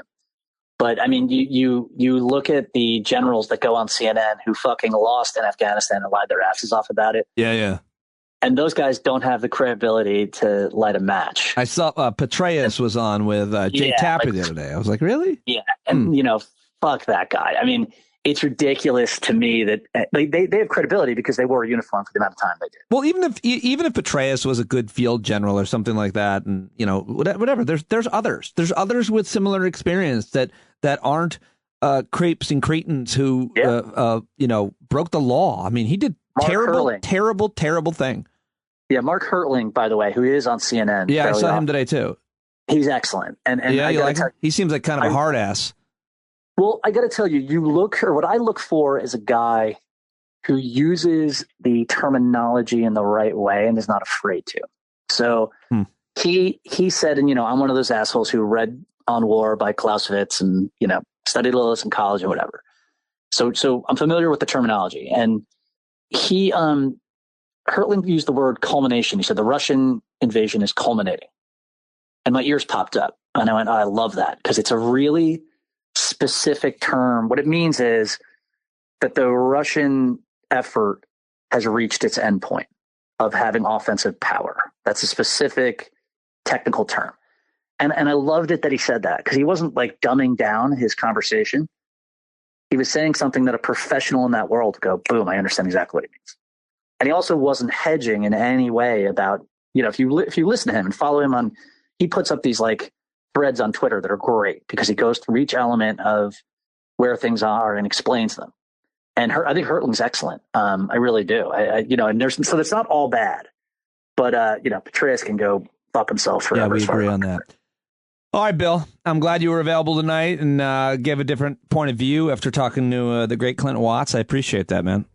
But I mean, you look at the generals that go on CNN who fucking lost in Afghanistan and lied their asses off about it. Yeah. And those guys don't have the credibility to light a match. I saw Petraeus was on with Jay Tapper the other day. I was like, really? Yeah. And, you know, fuck that guy. I mean, it's ridiculous to me that they have credibility because they wore a uniform for the amount of time they did. Well, even if Petraeus was a good field general or something like that, and, you know, whatever, there's others with similar experience that terrible cretins who, you know, broke the law. I mean, he did terrible thing. Yeah, Mark Hertling, by the way, who is on CNN. Yeah, I saw him today too. He's excellent, and yeah, you like him? He seems like kind of a hard ass. Well, I got to tell you, what I look for is a guy who uses the terminology in the right way and is not afraid to. So he said, and, you know, I'm one of those assholes who read On War by Clausewitz and, you know, studied a little in college or whatever. So I'm familiar with the terminology. And Hertling used the word culmination. He said the Russian invasion is culminating. And my ears popped up. And I went, I love that, because it's a really specific term. What it means is that the Russian effort has reached its endpoint of having offensive power. That's a specific technical term. And I loved it that he said that, because he wasn't like dumbing down his conversation. He was saying something that a professional in that world would go, boom, I understand exactly what it means. And he also wasn't hedging in any way about, you know, if you listen to him and follow him on, he puts up these like threads on Twitter that are great because he goes through each element of where things are and explains them. And I think Hertling's excellent. I really do. You know, and so it's not all bad, but you know, Petraeus can go fuck himself forever. Yeah, we agree on that. All right, Bill, I'm glad you were available tonight and gave a different point of view after talking to the great Clint Watts. I appreciate that, man.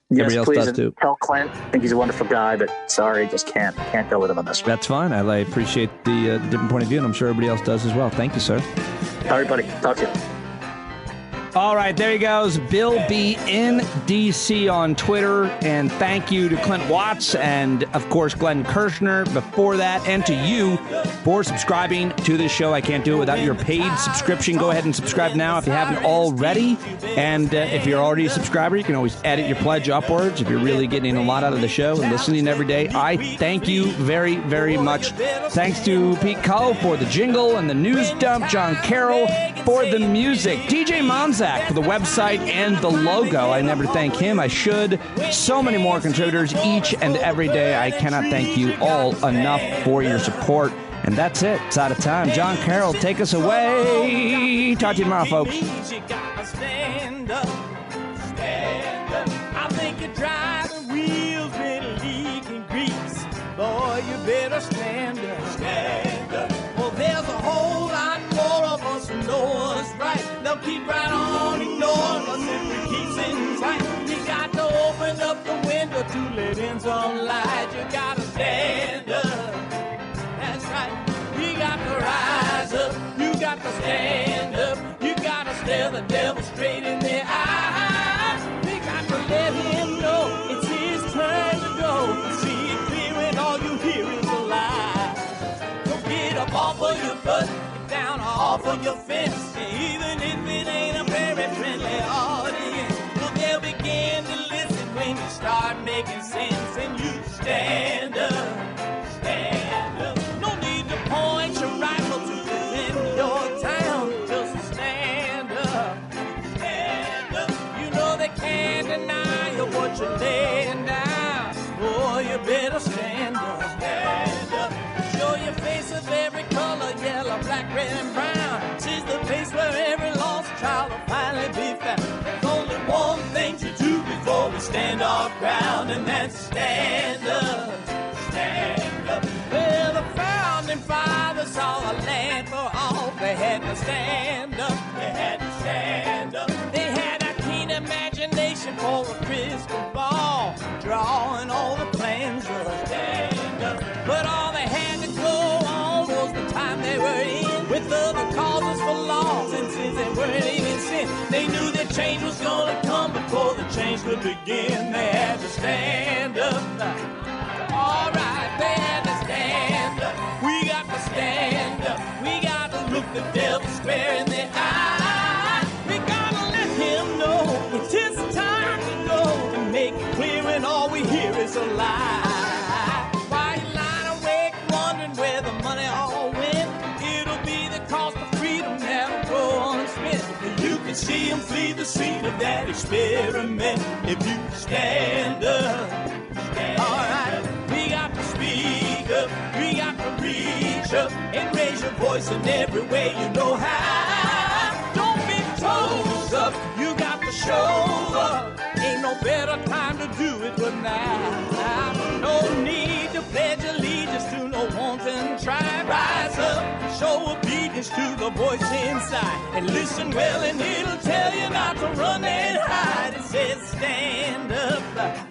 Yes, Everybody please, else does too. Tell Clint, I think he's a wonderful guy, but sorry, just can't go with him on this one. That's fine. I appreciate the different point of view, and I'm sure everybody else does as well. Thank you, sir. All right, buddy. Talk to you. All right, there he goes. Bill B. in D.C. on Twitter. And thank you to Clint Watts and, of course, Glenn Kirschner before that, and to you for subscribing to this show. I can't do it without your paid subscription. Go ahead and subscribe now if you haven't already. And if you're already a subscriber, you can always edit your pledge upwards if you're really getting a lot out of the show and listening every day. I thank you very, very much. Thanks to Pete Cullo for the jingle and the news dump, John Carroll for the music, DJ Monzak for the website and the logo. I never thank him. I should. So many more contributors each and every day. I cannot thank you all enough for your support. And that's it. It's out of time. John Carroll, take us away. Talk to you tomorrow, folks. Stand up. I think you're driving wheels been leaking grease. gotta stand up. Stand up. Well, there's a whole lot more of us who know what's right. They'll keep right on ignoring us if we keep sitting tight. You got to open up the window to let in some light. You gotta stand up. That's right. You got to rise up. You got to stand up. You gotta stare the devil straight in the eye. We got to let him know it's his turn to go. See it clear when all you hear is a lie. So get up off of your butt, get down off of your fence. And even if it ain't a very friendly audience, well, they'll begin to listen when you start making sense. And you stand up, stand up. No need to point your rifle to defend your town. Just stand up, stand up. You know they can't deny you what you're laying down. Oh, you better stand up, stand up. Show your face of every color, yellow, black, red, and brown. She's the place where every lost child will finally be found. There's only one thing to do before we stand our ground, and that's stand up, stand up. Well, the founding fathers saw a land for all. They had to stand up, they had to stand up. They had a keen imagination for a crystal ball, drawing all the plans of stand up. But all they had to go on was the time they were in, with other causes for laws, and since they weren't even sin, they knew that change was gonna come before the change could begin. They had to stand up. All right, they had to stand up. We got to stand up. We got to look the devil square in the eye. We gotta let him know it's his time to go, and make it clear when all we hear is a lie. Why you lying awake wondering where the money all went? It'll be the cost of freedom that'll go unspent. You can see him flee the scene of that experiment if you stand up. All right, we got to speak up. We got to reach up and raise your voice in every way you know how. Don't be toes up. You got to show up. Ain't no better time to do it but now. No need to pledge allegiance to no wanton tribe. Rise up, show obedience to the voice inside, and listen well, and it'll tell you not to run and hide. It says stand up.